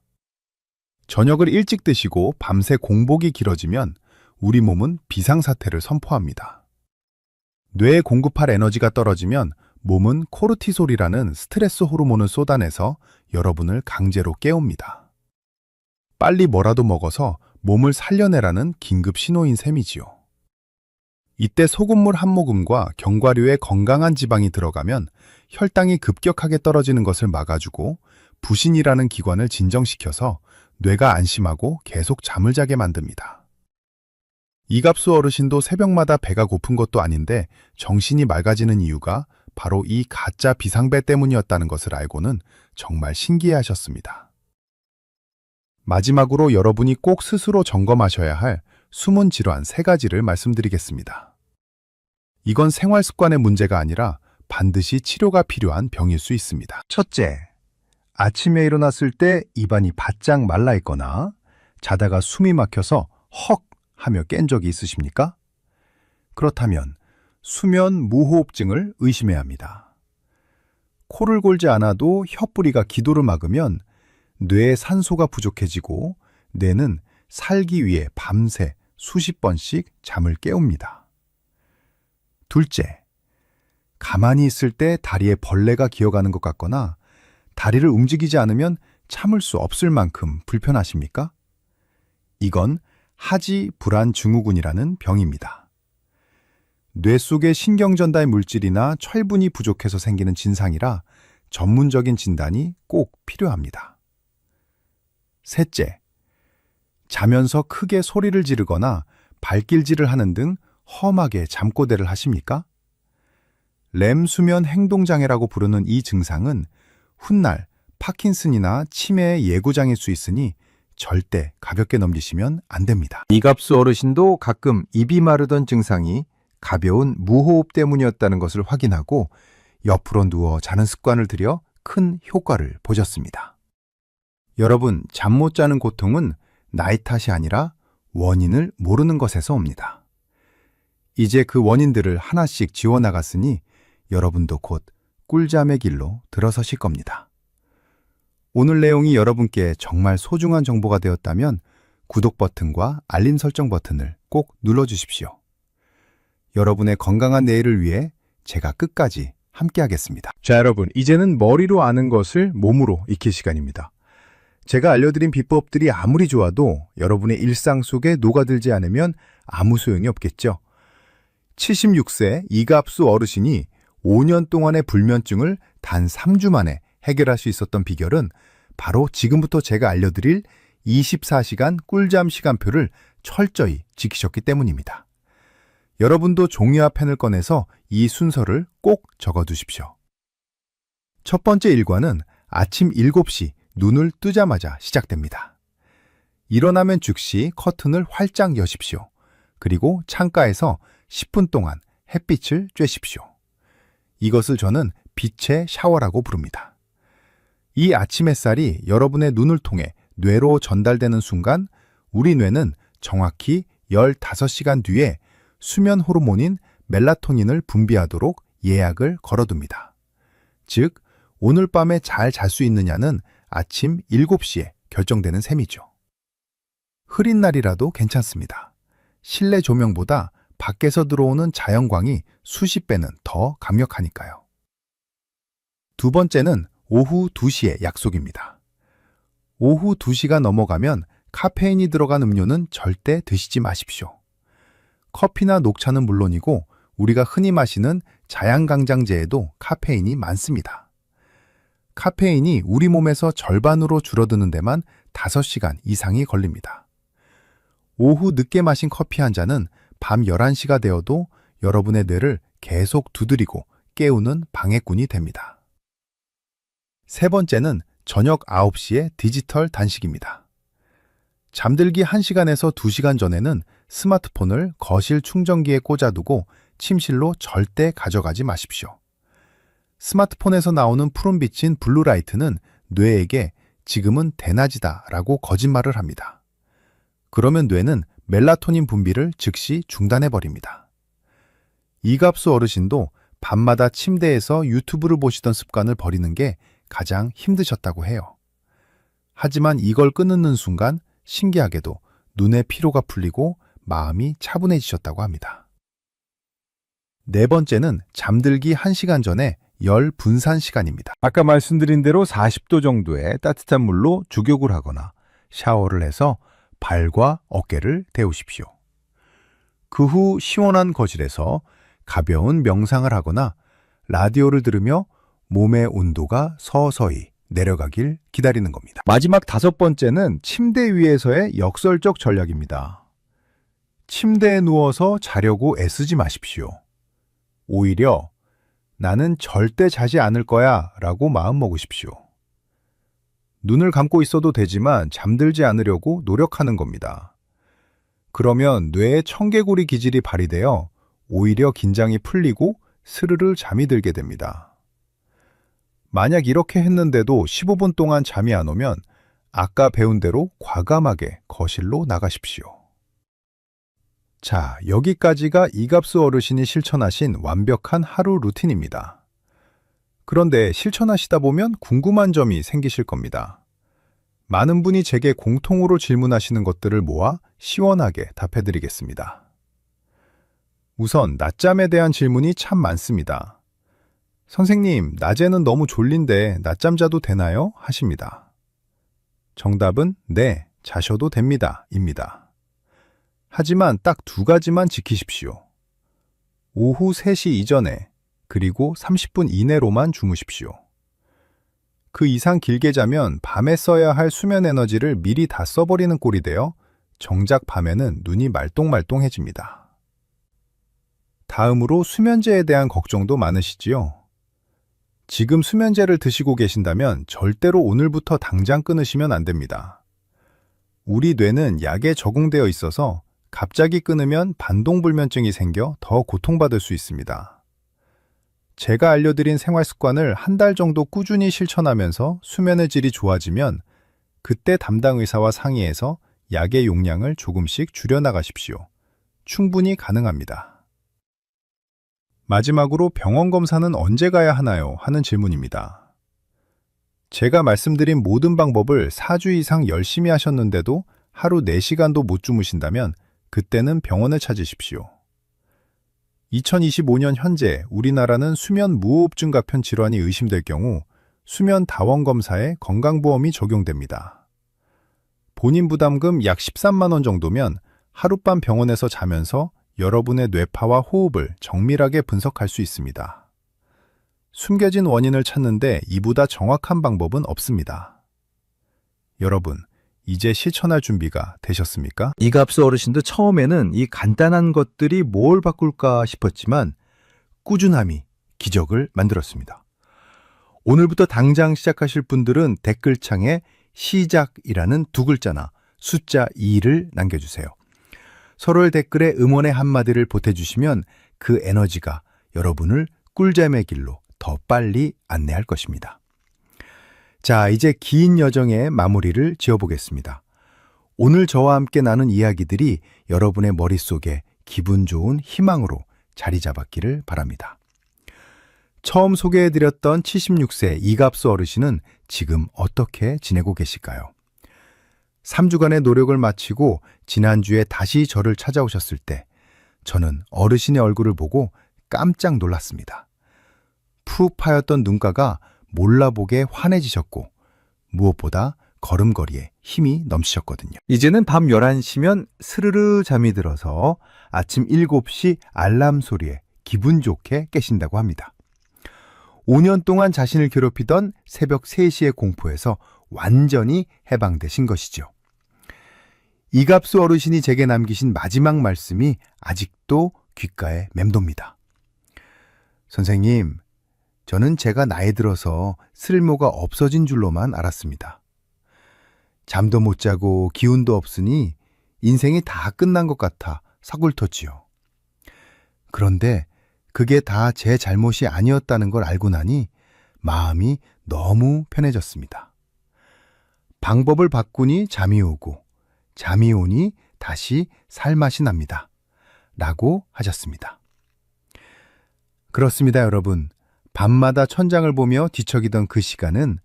저녁을 일찍 드시고 밤새 공복이 길어지면 우리 몸은 비상사태를 선포합니다. 뇌에 공급할 에너지가 떨어지면 몸은 코르티솔이라는 스트레스 호르몬을 쏟아내서 여러분을 강제로 깨웁니다. 빨리 뭐라도 먹어서 몸을 살려내라는 긴급 신호인 셈이지요. 이때 소금물 한 모금과 견과류에 건강한 지방이 들어가면 혈당이 급격하게 떨어지는 것을 막아주고 부신이라는 기관을 진정시켜서 뇌가 안심하고 계속 잠을 자게 만듭니다. 이갑수 어르신도 새벽마다 배가 고픈 것도 아닌데 정신이 맑아지는 이유가 바로 이 가짜 비상배 때문이었다는 것을 알고는 정말 신기해하셨습니다. 마지막으로 여러분이 꼭 스스로 점검하셔야 할 숨은 질환 3가지를 말씀드리겠습니다. 이건 생활 습관의 문제가 아니라 반드시 치료가 필요한 병일 수 있습니다. 첫째, 아침에 일어났을 때 입안이 바짝 말라 있거나 자다가 숨이 막혀서 헉 하며 깬 적이 있으십니까? 그렇다면 수면 무호흡증을 의심해야 합니다. 코를 골지 않아도 혀뿌리가 기도를 막으면 뇌에 산소가 부족해지고 뇌는 살기 위해 밤새 수십 번씩 잠을 깨웁니다. 둘째, 가만히 있을 때 다리에 벌레가 기어가는 것 같거나 다리를 움직이지 않으면 참을 수 없을 만큼 불편하십니까? 이건 하지 불안 증후군이라는 병입니다. 뇌 속의 신경전달 물질이나 철분이 부족해서 생기는 진상이라 전문적인 진단이 꼭 필요합니다. 셋째, 자면서 크게 소리를 지르거나 발길질을 하는 등 험하게 잠꼬대를 하십니까? 렘 수면 행동장애라고 부르는 이 증상은 훗날 파킨슨이나 치매의 예고장일 수 있으니 절대 가볍게 넘기시면 안 됩니다. 이갑수 어르신도 가끔 입이 마르던 증상이 가벼운 무호흡 때문이었다는 것을 확인하고 옆으로 누워 자는 습관을 들여 큰 효과를 보셨습니다. 여러분, 잠 못 자는 고통은 나이 탓이 아니라 원인을 모르는 것에서 옵니다. 이제 그 원인들을 하나씩 지워나갔으니 여러분도 곧 꿀잠의 길로 들어서실 겁니다. 오늘 내용이 여러분께 정말 소중한 정보가 되었다면 구독 버튼과 알림 설정 버튼을 꼭 눌러주십시오. 여러분의 건강한 내일을 위해 제가 끝까지 함께하겠습니다. 자, 여러분, 이제는 머리로 아는 것을 몸으로 익힐 시간입니다. 제가 알려드린 비법들이 아무리 좋아도 여러분의 일상 속에 녹아들지 않으면 아무 소용이 없겠죠. 76세 이갑수 어르신이 5년 동안의 불면증을 단 3주 만에 해결할 수 있었던 비결은 바로 지금부터 제가 알려드릴 24시간 꿀잠 시간표를 철저히 지키셨기 때문입니다. 여러분도 종이와 펜을 꺼내서 이 순서를 꼭 적어두십시오. 첫 번째 일과는 아침 7시 눈을 뜨자마자 시작됩니다. 일어나면 즉시 커튼을 활짝 여십시오. 그리고 창가에서 10분 동안 햇빛을 쬐십시오. 이것을 저는 빛의 샤워라고 부릅니다. 이 아침 햇살이 여러분의 눈을 통해 뇌로 전달되는 순간 우리 뇌는 정확히 15시간 뒤에 수면 호르몬인 멜라토닌을 분비하도록 예약을 걸어둡니다. 즉, 오늘 밤에 잘 잘 수 있느냐는 아침 7시에 결정되는 셈이죠. 흐린 날이라도 괜찮습니다. 실내 조명보다 밖에서 들어오는 자연광이 수십 배는 더 강력하니까요. 두 번째는 오후 2시의 약속입니다. 오후 2시가 넘어가면 카페인이 들어간 음료는 절대 드시지 마십시오. 커피나 녹차는 물론이고 우리가 흔히 마시는 자양강장제에도 카페인이 많습니다. 카페인이 우리 몸에서 절반으로 줄어드는 데만 5시간 이상이 걸립니다. 오후 늦게 마신 커피 한 잔은 밤 11시가 되어도 여러분의 뇌를 계속 두드리고 깨우는 방해꾼이 됩니다. 세 번째는 저녁 9시에 디지털 단식입니다. 잠들기 1시간에서 2시간 전에는 스마트폰을 거실 충전기에 꽂아두고 침실로 절대 가져가지 마십시오. 스마트폰에서 나오는 푸른빛인 블루라이트는 뇌에게 지금은 대낮이다 라고 거짓말을 합니다. 그러면 뇌는 멜라토닌 분비를 즉시 중단해버립니다. 이갑수 어르신도 밤마다 침대에서 유튜브를 보시던 습관을 버리는 게 가장 힘드셨다고 해요. 하지만 이걸 끊는 순간 신기하게도 눈의 피로가 풀리고 마음이 차분해지셨다고 합니다. 네 번째는 잠들기 1시간 전에 열 분산 시간입니다. 아까 말씀드린 대로 40도 정도의 따뜻한 물로 죽욕을 하거나 샤워를 해서 발과 어깨를 데우십시오. 그 후 시원한 거실에서 가벼운 명상을 하거나 라디오를 들으며 몸의 온도가 서서히 내려가길 기다리는 겁니다. 마지막 5번째는 침대 위에서의 역설적 전략입니다. 침대에 누워서 자려고 애쓰지 마십시오. 오히려 나는 절대 자지 않을 거야 라고 마음먹으십시오. 눈을 감고 있어도 되지만 잠들지 않으려고 노력하는 겁니다. 그러면 뇌의 청개구리 기질이 발휘되어 오히려 긴장이 풀리고 스르르 잠이 들게 됩니다. 만약 이렇게 했는데도 15분 동안 잠이 안 오면 아까 배운 대로 과감하게 거실로 나가십시오. 자, 여기까지가 이갑수 어르신이 실천하신 완벽한 하루 루틴입니다. 그런데 실천하시다 보면 궁금한 점이 생기실 겁니다. 많은 분이 제게 공통으로 질문하시는 것들을 모아 시원하게 답해드리겠습니다. 우선 낮잠에 대한 질문이 참 많습니다. 선생님, 낮에는 너무 졸린데 낮잠 자도 되나요? 하십니다. 정답은 네, 자셔도 됩니다. 입니다. 하지만 딱 2가지만 지키십시오. 오후 3시 이전에 그리고 30분 이내로만 주무십시오. 그 이상 길게 자면 밤에 써야 할 수면 에너지를 미리 다 써버리는 꼴이 되어 정작 밤에는 눈이 말똥말똥해집니다. 다음으로 수면제에 대한 걱정도 많으시지요? 지금 수면제를 드시고 계신다면 절대로 오늘부터 당장 끊으시면 안 됩니다. 우리 뇌는 약에 적응되어 있어서 갑자기 끊으면 반동불면증이 생겨 더 고통받을 수 있습니다. 제가 알려드린 생활 습관을 1달 정도 꾸준히 실천하면서 수면의 질이 좋아지면 그때 담당 의사와 상의해서 약의 용량을 조금씩 줄여나가십시오. 충분히 가능합니다. 마지막으로 병원 검사는 언제 가야 하나요? 하는 질문입니다. 제가 말씀드린 모든 방법을 4주 이상 열심히 하셨는데도 하루 4시간도 못 주무신다면 그때는 병원을 찾으십시오. 2025년 현재 우리나라는 수면 무호흡증가편 질환이 의심될 경우 수면 다원 검사에 건강보험이 적용됩니다. 본인 부담금 약 13만 원 정도면 하룻밤 병원에서 자면서 여러분의 뇌파와 호흡을 정밀하게 분석할 수 있습니다. 숨겨진 원인을 찾는데 이보다 정확한 방법은 없습니다. 여러분, 이제 실천할 준비가 되셨습니까? 이갑수 어르신도 처음에는 이 간단한 것들이 뭘 바꿀까 싶었지만 꾸준함이 기적을 만들었습니다. 오늘부터 당장 시작하실 분들은 댓글창에 시작이라는 2글자나 숫자 2를 남겨주세요. 서로의 댓글에 응원의 한마디를 보태주시면 그 에너지가 여러분을 꿀잠의 길로 더 빨리 안내할 것입니다. 자, 이제 긴 여정의 마무리를 지어보겠습니다. 오늘 저와 함께 나눈 이야기들이 여러분의 머릿속에 기분 좋은 희망으로 자리 잡았기를 바랍니다. 처음 소개해드렸던 76세 이갑수 어르신은 지금 어떻게 지내고 계실까요? 3주간의 노력을 마치고 지난주에 다시 저를 찾아오셨을 때 저는 어르신의 얼굴을 보고 깜짝 놀랐습니다. 푹 파였던 눈가가 몰라보게 환해지셨고 무엇보다 걸음걸이에 힘이 넘치셨거든요. 이제는 밤 11시면 스르르 잠이 들어서 아침 7시 알람 소리에 기분 좋게 깨신다고 합니다. 5년 동안 자신을 괴롭히던 새벽 3시의 공포에서 완전히 해방되신 것이죠. 이갑수 어르신이 제게 남기신 마지막 말씀이 아직도 귓가에 맴돕니다. 선생님, 저는 제가 나이 들어서 쓸모가 없어진 줄로만 알았습니다. 잠도 못 자고 기운도 없으니 인생이 다 끝난 것 같아 서글펐지요. 그런데 그게 다 제 잘못이 아니었다는 걸 알고 나니 마음이 너무 편해졌습니다. 방법을 바꾸니 잠이 오고 잠이 오니 다시 살맛이 납니다. 라고 하셨습니다. 그렇습니다, 여러분. 밤마다 천장을 보며 뒤척이던 그 시간은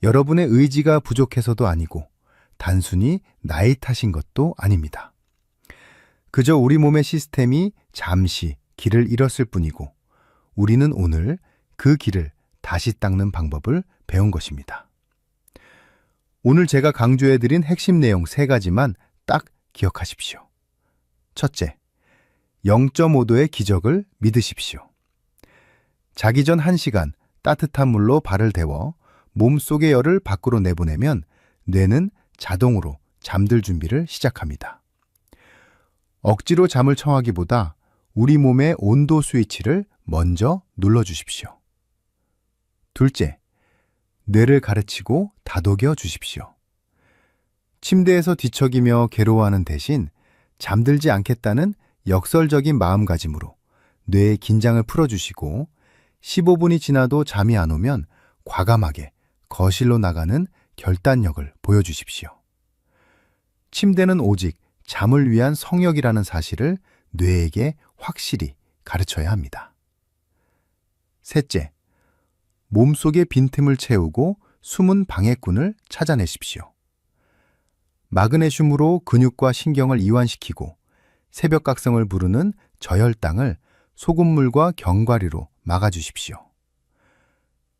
여러분의 의지가 부족해서도 아니고 단순히 나이 탓인 것도 아닙니다. 그저 우리 몸의 시스템이 잠시 길을 잃었을 뿐이고 우리는 오늘 그 길을 다시 닦는 방법을 배운 것입니다. 오늘 제가 강조해드린 핵심 내용 3가지만 딱 기억하십시오. 첫째, 0.5도의 기적을 믿으십시오. 자기 전 1시간 따뜻한 물로 발을 데워 몸속의 열을 밖으로 내보내면 뇌는 자동으로 잠들 준비를 시작합니다. 억지로 잠을 청하기보다 우리 몸의 온도 스위치를 먼저 눌러주십시오. 둘째, 뇌를 가르치고 다독여 주십시오. 침대에서 뒤척이며 괴로워하는 대신 잠들지 않겠다는 역설적인 마음가짐으로 뇌의 긴장을 풀어주시고 15분이 지나도 잠이 안 오면 과감하게 거실로 나가는 결단력을 보여주십시오. 침대는 오직 잠을 위한 성역이라는 사실을 뇌에게 확실히 가르쳐야 합니다. 셋째, 몸속의 빈틈을 채우고 숨은 방해꾼을 찾아내십시오. 마그네슘으로 근육과 신경을 이완시키고 새벽각성을 부르는 저혈당을 소금물과 견과류로 막아주십시오.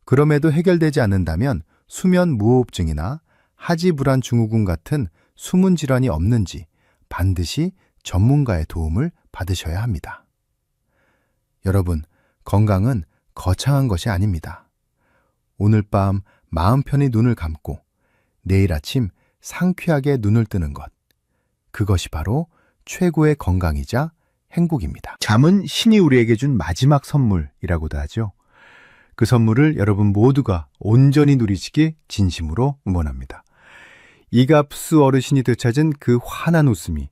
그럼에도 해결되지 않는다면 수면 무호흡증이나 하지불안 증후군 같은 숨은 질환이 없는지 반드시 전문가의 도움을 받으셔야 합니다. 여러분, 건강은 거창한 것이 아닙니다. 오늘 밤 마음 편히 눈을 감고 내일 아침 상쾌하게 눈을 뜨는 것, 그것이 바로 최고의 건강이자 행복입니다. 잠은 신이 우리에게 준 마지막 선물이라고도 하죠. 그 선물을 여러분 모두가 온전히 누리시기 진심으로 응원합니다. 이갑수 어르신이 되찾은 그 환한 웃음이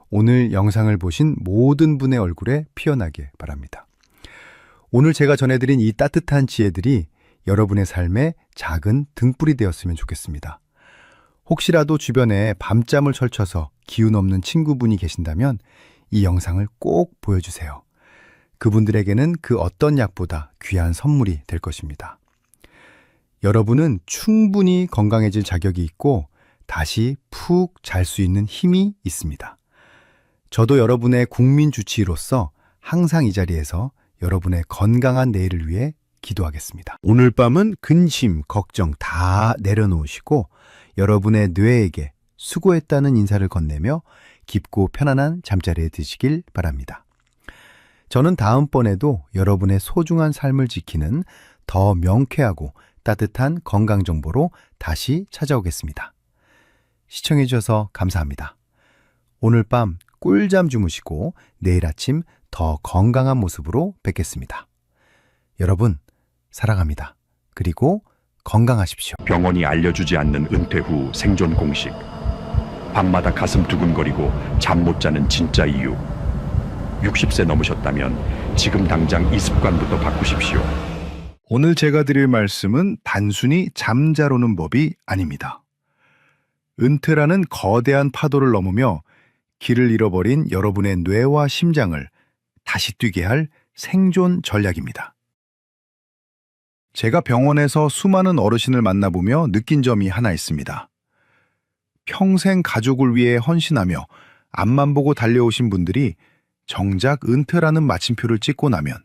오늘 영상을 보신 모든 분의 얼굴에 피어나게 바랍니다. 오늘 제가 전해드린 이 따뜻한 지혜들이 여러분의 삶에 작은 등불이 되었으면 좋겠습니다. 혹시라도 주변에 밤잠을 설쳐서 기운 없는 친구분이 계신다면 이 영상을 꼭 보여주세요. 그분들에게는 그 어떤 약보다 귀한 선물이 될 것입니다. 여러분은 충분히 건강해질 자격이 있고 다시 푹 잘 수 있는 힘이 있습니다. 저도 여러분의 국민 주치의로서 항상 이 자리에서 여러분의 건강한 내일을 위해 기도하겠습니다. 오늘 밤은 근심, 걱정 다 내려놓으시고 여러분의 뇌에게 수고했다는 인사를 건네며 깊고 편안한 잠자리에 드시길 바랍니다. 저는 다음번에도 여러분의 소중한 삶을 지키는 더 명쾌하고 따뜻한 건강 정보로 다시 찾아오겠습니다. 시청해 주셔서 감사합니다. 오늘 밤 꿀잠 주무시고 내일 아침 더 건강한 모습으로 뵙겠습니다. 여러분, 사랑합니다. 그리고 건강하십시오. 병원이 알려주지 않는 은퇴 후 생존 공식. 밤마다 가슴 두근거리고 잠 못 자는 진짜 이유. 60세 넘으셨다면 지금 당장 이 습관부터 바꾸십시오. 오늘 제가 드릴 말씀은 단순히 잠잘 오는 법이 아닙니다. 은퇴라는 거대한 파도를 넘으며 길을 잃어버린 여러분의 뇌와 심장을 다시 뛰게 할 생존 전략입니다. 제가 병원에서 수많은 어르신을 만나보며 느낀 점이 하나 있습니다. 평생 가족을 위해 헌신하며 앞만 보고 달려오신 분들이 정작 은퇴라는 마침표를 찍고 나면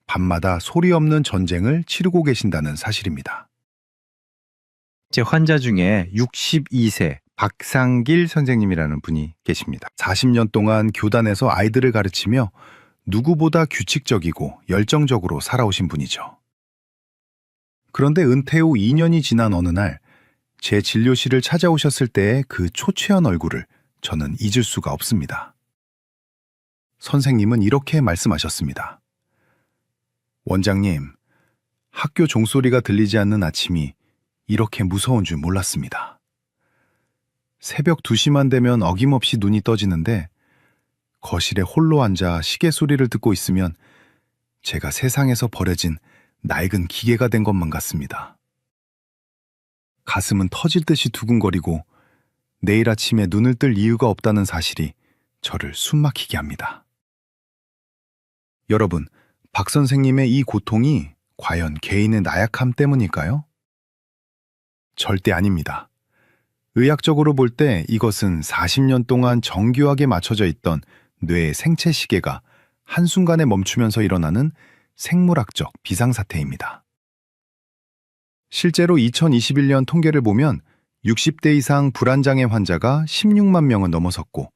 밤마다 소리 없는 전쟁을 치르고 계신다는 사실입니다. 제 환자 중에 62세 박상길 선생님이라는 분이 계십니다. 40년 동안 교단에서 아이들을 가르치며 누구보다 규칙적이고 열정적으로 살아오신 분이죠. 그런데 은퇴 후 2년이 지난 어느 날, 제 진료실을 찾아오셨을 때의 그 초췌한 얼굴을 저는 잊을 수가 없습니다. 선생님은 이렇게 말씀하셨습니다. 원장님, 학교 종소리가 들리지 않는 아침이 이렇게 무서운 줄 몰랐습니다. 새벽 2시만 되면 어김없이 눈이 떠지는데 거실에 홀로 앉아 시계 소리를 듣고 있으면 제가 세상에서 버려진 낡은 기계가 된 것만 같습니다. 가슴은 터질 듯이 두근거리고 내일 아침에 눈을 뜰 이유가 없다는 사실이 저를 숨막히게 합니다. 여러분, 박 선생님의 이 고통이 과연 개인의 나약함 때문일까요? 절대 아닙니다. 의학적으로 볼 때 이것은 40년 동안 정교하게 맞춰져 있던 뇌의 생체 시계가 한순간에 멈추면서 일어나는 생물학적 비상사태입니다. 실제로 2021년 통계를 보면 60대 이상 불안장애 환자가 16만 명은 넘어섰고,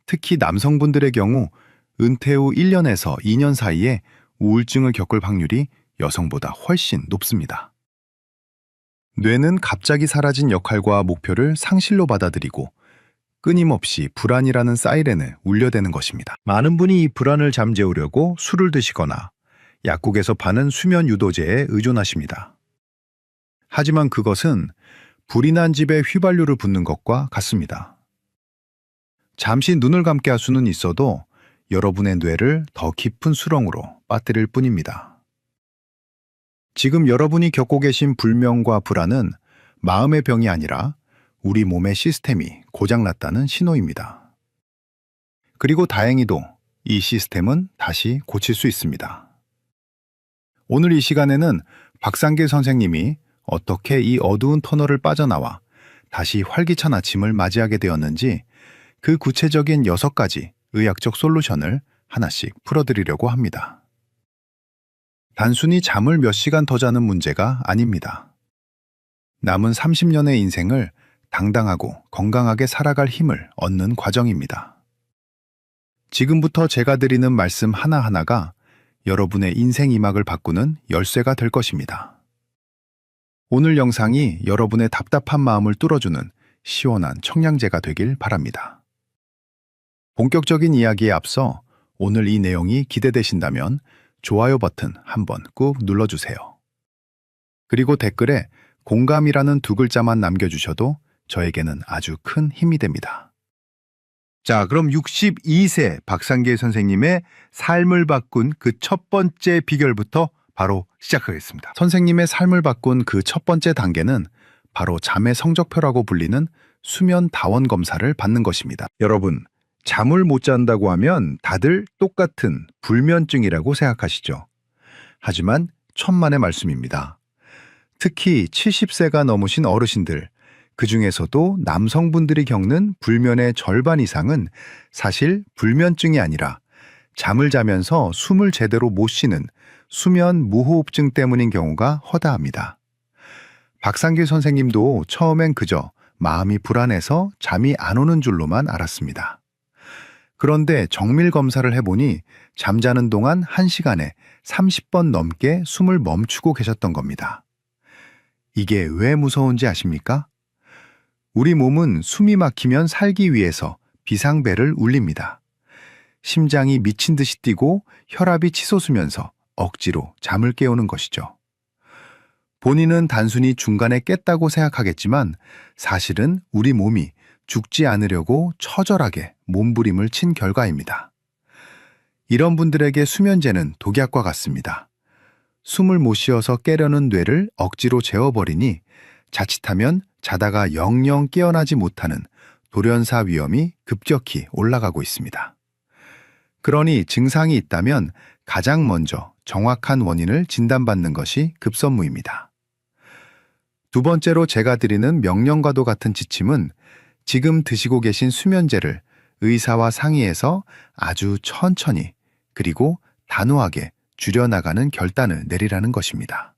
특히 남성분들의 경우 은퇴 후 1년에서 2년 사이에 우울증을 겪을 확률이 여성보다 훨씬 높습니다. 뇌는 갑자기 사라진 역할과 목표를 상실로 받아들이고 끊임없이 불안이라는 사이렌을 울려대는 것입니다. 많은 분이 이 불안을 잠재우려고 술을 드시거나 약국에서 파는 수면 유도제에 의존하십니다. 하지만 그것은 불이 난 집에 휘발유를 붓는 것과 같습니다. 잠시 눈을 감게 할 수는 있어도 여러분의 뇌를 더 깊은 수렁으로 빠뜨릴 뿐입니다. 지금 여러분이 겪고 계신 불명과 불안은 마음의 병이 아니라 우리 몸의 시스템이 고장났다는 신호입니다. 그리고 다행히도 이 시스템은 다시 고칠 수 있습니다. 오늘 이 시간에는 박상길 선생님이 어떻게 이 어두운 터널을 빠져나와 다시 활기찬 아침을 맞이하게 되었는지 그 구체적인 6가지 의학적 솔루션을 하나씩 풀어드리려고 합니다. 단순히 잠을 몇 시간 더 자는 문제가 아닙니다. 남은 30년의 인생을 당당하고 건강하게 살아갈 힘을 얻는 과정입니다. 지금부터 제가 드리는 말씀 하나하나가 여러분의 인생 이막을 바꾸는 열쇠가 될 것입니다. 오늘 영상이 여러분의 답답한 마음을 뚫어주는 시원한 청량제가 되길 바랍니다. 본격적인 이야기에 앞서 오늘 이 내용이 기대되신다면 좋아요 버튼 한번 꾹 눌러주세요. 그리고 댓글에 공감이라는 2글자만 남겨주셔도 저에게는 아주 큰 힘이 됩니다. 자, 그럼 62세 박상길 선생님의 삶을 바꾼 그 첫 번째 비결부터 바로 시작하겠습니다. 선생님의 삶을 바꾼 그 첫 번째 단계는 바로 잠의 성적표라고 불리는 수면 다원 검사를 받는 것입니다. 여러분, 잠을 못 잔다고 하면 다들 똑같은 불면증이라고 생각하시죠. 하지만 천만의 말씀입니다. 특히 70세가 넘으신 어르신들, 그 중에서도 남성분들이 겪는 불면의 절반 이상은 사실 불면증이 아니라 잠을 자면서 숨을 제대로 못 쉬는 수면 무호흡증 때문인 경우가 허다합니다. 박상길 선생님도 처음엔 그저 마음이 불안해서 잠이 안 오는 줄로만 알았습니다. 그런데 정밀 검사를 해보니 잠자는 동안 1시간에 30번 넘게 숨을 멈추고 계셨던 겁니다. 이게 왜 무서운지 아십니까? 우리 몸은 숨이 막히면 살기 위해서 비상벨을 울립니다. 심장이 미친 듯이 뛰고 혈압이 치솟으면서 억지로 잠을 깨우는 것이죠. 본인은 단순히 중간에 깼다고 생각하겠지만 사실은 우리 몸이 죽지 않으려고 처절하게 몸부림을 친 결과입니다. 이런 분들에게 수면제는 독약과 같습니다. 숨을 못 쉬어서 깨려는 뇌를 억지로 재워버리니 자칫하면 자다가 영영 깨어나지 못하는 돌연사 위험이 급격히 올라가고 있습니다. 그러니 증상이 있다면 가장 먼저 정확한 원인을 진단받는 것이 급선무입니다. 두 번째로 제가 드리는 명령과도 같은 지침은 지금 드시고 계신 수면제를 의사와 상의해서 아주 천천히 그리고 단호하게 줄여나가는 결단을 내리라는 것입니다.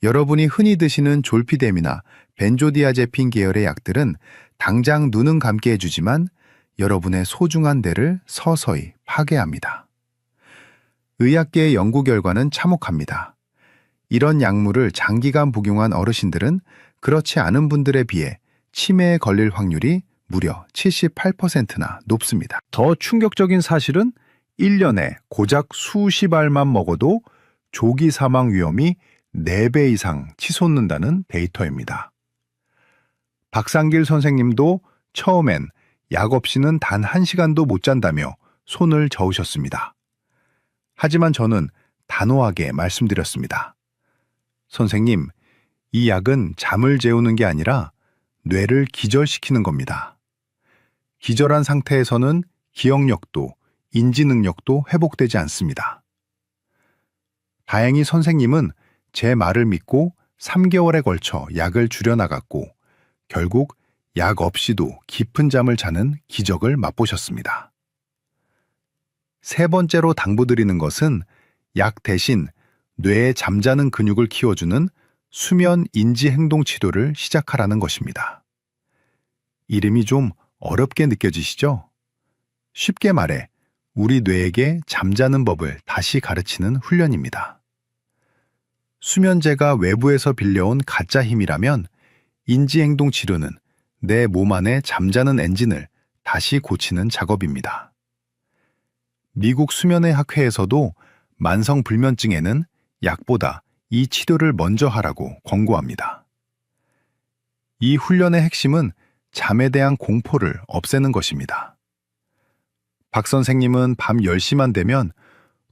여러분이 흔히 드시는 졸피뎀이나 벤조디아제핀 계열의 약들은 당장 눈은 감게 해주지만 여러분의 소중한 뇌를 서서히 파괴합니다. 의학계의 연구 결과는 참혹합니다. 이런 약물을 장기간 복용한 어르신들은 그렇지 않은 분들에 비해 치매에 걸릴 확률이 무려 78%나 높습니다. 더 충격적인 사실은 1년에 고작 수십 알만 먹어도 조기 사망 위험이 4배 이상 치솟는다는 데이터입니다. 박상길 선생님도 처음엔 약 없이는 단 1시간도 못 잔다며 손을 저으셨습니다. 하지만 저는 단호하게 말씀드렸습니다. 선생님, 이 약은 잠을 재우는 게 아니라 뇌를 기절시키는 겁니다. 기절한 상태에서는 기억력도 인지 능력도 회복되지 않습니다. 다행히 선생님은 제 말을 믿고 3개월에 걸쳐 약을 줄여나갔고 결국 약 없이도 깊은 잠을 자는 기적을 맛보셨습니다. 세 번째로 당부드리는 것은 약 대신 뇌에 잠자는 근육을 키워주는 수면 인지 행동 치료를 시작하라는 것입니다. 이름이 좀 어렵게 느껴지시죠? 쉽게 말해 우리 뇌에게 잠자는 법을 다시 가르치는 훈련입니다. 수면제가 외부에서 빌려온 가짜 힘이라면 인지행동 치료는 내 몸 안에 잠자는 엔진을 다시 고치는 작업입니다. 미국 수면의 학회에서도 만성불면증에는 약보다 이 치료를 먼저 하라고 권고합니다. 이 훈련의 핵심은 잠에 대한 공포를 없애는 것입니다. 박 선생님은 밤 10시만 되면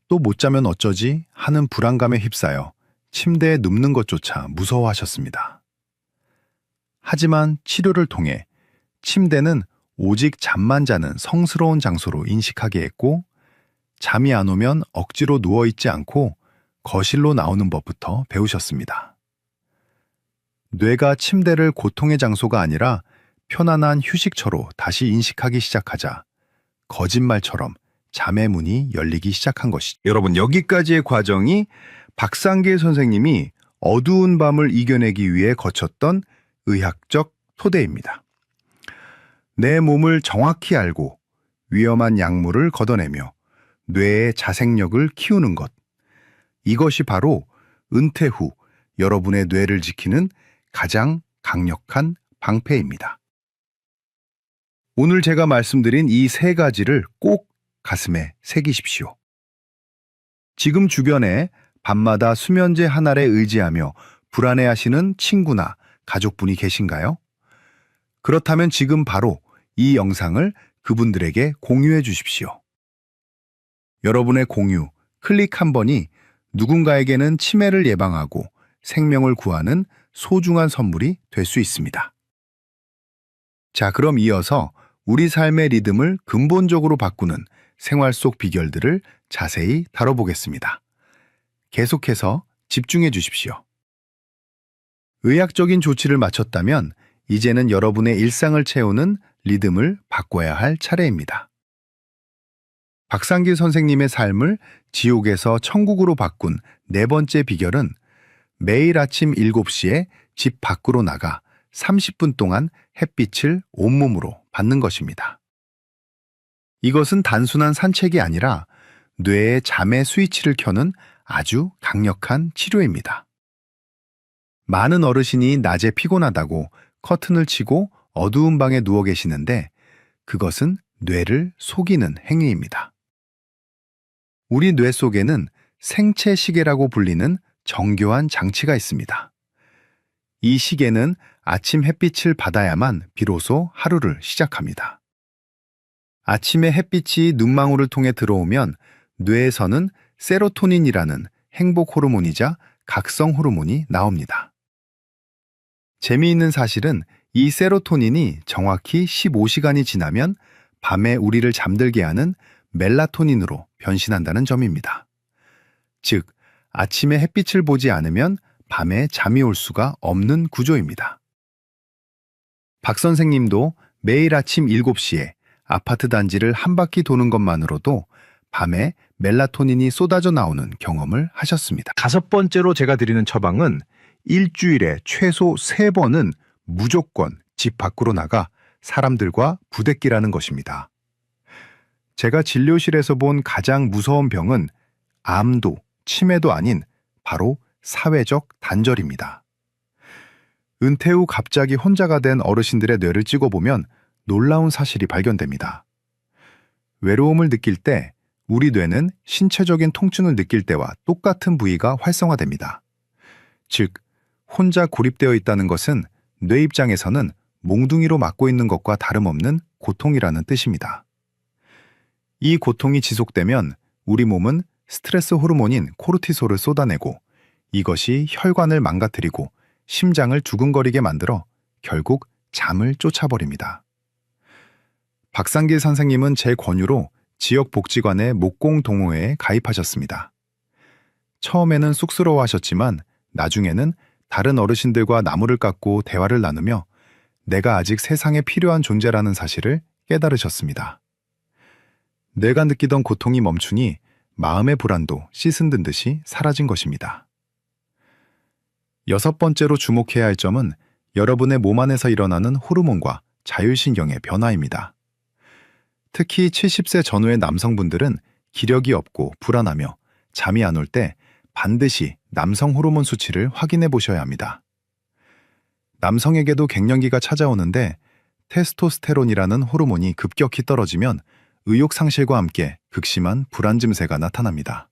또 못 자면 어쩌지 하는 불안감에 휩싸여 침대에 눕는 것조차 무서워하셨습니다. 하지만 치료를 통해 침대는 오직 잠만 자는 성스러운 장소로 인식하게 했고 잠이 안 오면 억지로 누워있지 않고 거실로 나오는 법부터 배우셨습니다. 뇌가 침대를 고통의 장소가 아니라 편안한 휴식처로 다시 인식하기 시작하자 거짓말처럼 잠의 문이 열리기 시작한 것이죠. 여러분, 여기까지의 과정이 박상길 선생님이 어두운 밤을 이겨내기 위해 거쳤던 의학적 토대입니다. 내 몸을 정확히 알고 위험한 약물을 걷어내며 뇌의 자생력을 키우는 것. 이것이 바로 은퇴 후 여러분의 뇌를 지키는 가장 강력한 방패입니다. 오늘 제가 말씀드린 이 3가지를 꼭 가슴에 새기십시오. 지금 주변에 밤마다 수면제 하나에 의지하며 불안해하시는 친구나 가족분이 계신가요? 그렇다면 지금 바로 이 영상을 그분들에게 공유해 주십시오. 여러분의 공유, 클릭 한 번이 누군가에게는 치매를 예방하고 생명을 구하는 소중한 선물이 될 수 있습니다. 자, 그럼 이어서 우리 삶의 리듬을 근본적으로 바꾸는 생활 속 비결들을 자세히 다뤄보겠습니다. 계속해서 집중해 주십시오. 의학적인 조치를 마쳤다면 이제는 여러분의 일상을 채우는 리듬을 바꿔야 할 차례입니다. 박상길 선생님의 삶을 지옥에서 천국으로 바꾼 4번째 비결은 매일 아침 7시에 집 밖으로 나가 30분 동안 햇빛을 온몸으로 받는 것입니다. 이것은 단순한 산책이 아니라 뇌의 잠의 스위치를 켜는 아주 강력한 치료입니다. 많은 어르신이 낮에 피곤하다고 커튼을 치고 어두운 방에 누워 계시는데 그것은 뇌를 속이는 행위입니다. 우리 뇌 속에는 생체 시계라고 불리는 정교한 장치가 있습니다. 이 시계는 아침 햇빛을 받아야만 비로소 하루를 시작합니다. 아침에 햇빛이 눈망울을 통해 들어오면 뇌에서는 세로토닌이라는 행복 호르몬이자 각성 호르몬이 나옵니다. 재미있는 사실은 이 세로토닌이 정확히 15시간이 지나면 밤에 우리를 잠들게 하는 멜라토닌으로 변신한다는 점입니다. 즉, 아침에 햇빛을 보지 않으면 밤에 잠이 올 수가 없는 구조입니다. 박 선생님도 매일 아침 7시에 아파트 단지를 한 바퀴 도는 것만으로도 밤에 멜라토닌이 쏟아져 나오는 경험을 하셨습니다. 5번째로 제가 드리는 처방은 일주일에 최소 3번은 무조건 집 밖으로 나가 사람들과 부대끼라는 것입니다. 제가 진료실에서 본 가장 무서운 병은 암도 치매도 아닌 바로 사회적 단절입니다. 은퇴 후 갑자기 혼자가 된 어르신들의 뇌를 찍어보면 놀라운 사실이 발견됩니다. 외로움을 느낄 때 우리 뇌는 신체적인 통증을 느낄 때와 똑같은 부위가 활성화됩니다. 즉, 혼자 고립되어 있다는 것은 뇌 입장에서는 몽둥이로 맞고 있는 것과 다름없는 고통이라는 뜻입니다. 이 고통이 지속되면 우리 몸은 스트레스 호르몬인 코르티솔을 쏟아내고 이것이 혈관을 망가뜨리고 심장을 두근거리게 만들어 결국 잠을 쫓아버립니다. 박상길 선생님은 제 권유로 지역복지관의 목공동호회에 가입하셨습니다. 처음에는 쑥스러워하셨지만 나중에는 다른 어르신들과 나무를 깎고 대화를 나누며 내가 아직 세상에 필요한 존재라는 사실을 깨달으셨습니다. 내가 느끼던 고통이 멈추니 마음의 불안도 씻은 듯이 사라진 것입니다. 6번째로 주목해야 할 점은 여러분의 몸 안에서 일어나는 호르몬과 자율신경의 변화입니다. 특히 70세 전후의 남성분들은 기력이 없고 불안하며 잠이 안 올 때 반드시 남성 호르몬 수치를 확인해 보셔야 합니다. 남성에게도 갱년기가 찾아오는데 테스토스테론이라는 호르몬이 급격히 떨어지면 의욕 상실과 함께 극심한 불안 증세가 나타납니다.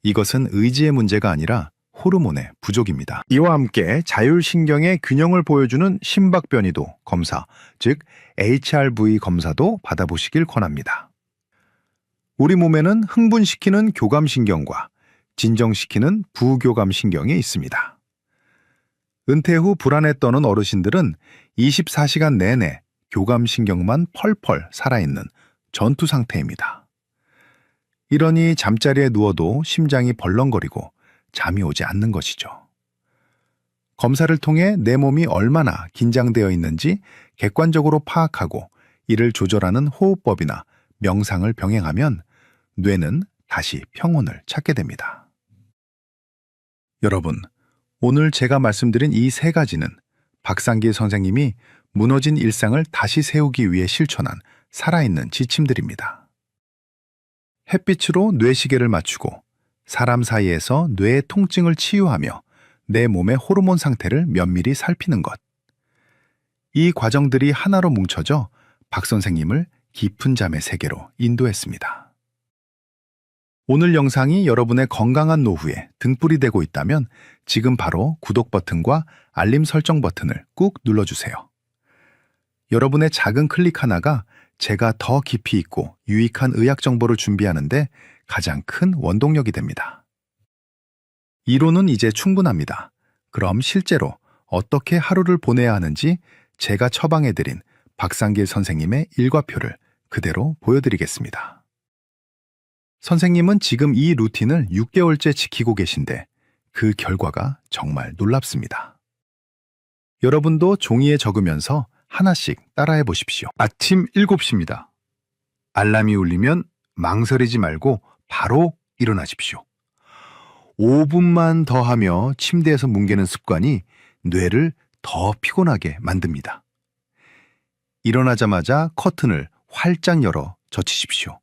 이것은 의지의 문제가 아니라 호르몬의 부족입니다. 이와 함께 자율신경의 균형을 보여주는 심박변이도 검사, 즉 HRV 검사도 받아보시길 권합니다. 우리 몸에는 흥분시키는 교감신경과 진정시키는 부교감신경이 있습니다. 은퇴 후 불안에 떠는 어르신들은 24시간 내내 교감신경만 펄펄 살아있는 전투 상태입니다. 이러니 잠자리에 누워도 심장이 벌렁거리고 잠이 오지 않는 것이죠. 검사를 통해 내 몸이 얼마나 긴장되어 있는지 객관적으로 파악하고 이를 조절하는 호흡법이나 명상을 병행하면 뇌는 다시 평온을 찾게 됩니다. 여러분, 오늘 제가 말씀드린 이 3가지는 박상길 선생님이 무너진 일상을 다시 세우기 위해 실천한 살아있는 지침들입니다. 햇빛으로 뇌시계를 맞추고 사람 사이에서 뇌의 통증을 치유하며 내 몸의 호르몬 상태를 면밀히 살피는 것. 이 과정들이 하나로 뭉쳐져 박 선생님을 깊은 잠의 세계로 인도했습니다. 오늘 영상이 여러분의 건강한 노후에 등불이 되고 있다면 지금 바로 구독 버튼과 알림 설정 버튼을 꾹 눌러주세요. 여러분의 작은 클릭 하나가 제가 더 깊이 있고 유익한 의학 정보를 준비하는데 가장 큰 원동력이 됩니다. 이론은 이제 충분합니다. 그럼 실제로 어떻게 하루를 보내야 하는지 제가 처방해드린 박상길 선생님의 일과표를 그대로 보여드리겠습니다. 선생님은 지금 이 루틴을 6개월째 지키고 계신데 그 결과가 정말 놀랍습니다. 여러분도 종이에 적으면서 하나씩 따라해 보십시오. 아침 7시입니다. 알람이 울리면 망설이지 말고 바로 일어나십시오. 5분만 더 하며 침대에서 뭉개는 습관이 뇌를 더 피곤하게 만듭니다. 일어나자마자 커튼을 활짝 열어 젖히십시오.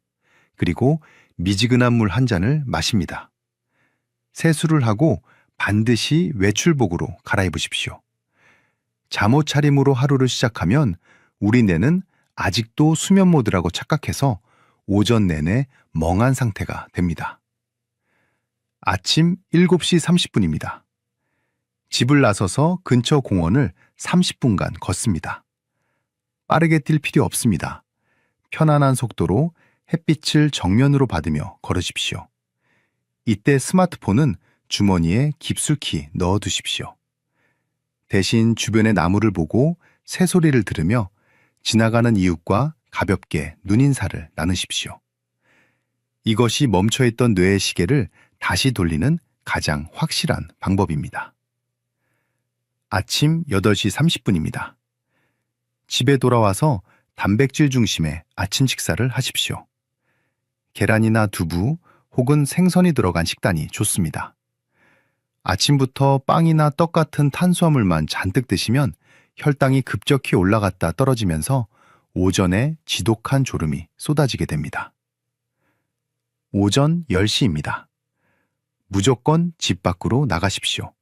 그리고 미지근한 물 한 잔을 마십니다. 세수를 하고 반드시 외출복으로 갈아입으십시오. 잠옷 차림으로 하루를 시작하면 우리 뇌는 아직도 수면 모드라고 착각해서 오전 내내 멍한 상태가 됩니다. 아침 7시 30분입니다. 집을 나서서 근처 공원을 30분간 걷습니다. 빠르게 뛸 필요 없습니다. 편안한 속도로 햇빛을 정면으로 받으며 걸으십시오. 이때 스마트폰은 주머니에 깊숙이 넣어두십시오. 대신 주변의 나무를 보고 새소리를 들으며 지나가는 이웃과 가볍게 눈인사를 나누십시오. 이것이 멈춰있던 뇌의 시계를 다시 돌리는 가장 확실한 방법입니다. 아침 8시 30분입니다. 집에 돌아와서 단백질 중심의 아침 식사를 하십시오. 계란이나 두부 혹은 생선이 들어간 식단이 좋습니다. 아침부터 빵이나 떡 같은 탄수화물만 잔뜩 드시면 혈당이 급격히 올라갔다 떨어지면서 오전에 지독한 졸음이 쏟아지게 됩니다. 오전 10시입니다. 무조건 집 밖으로 나가십시오.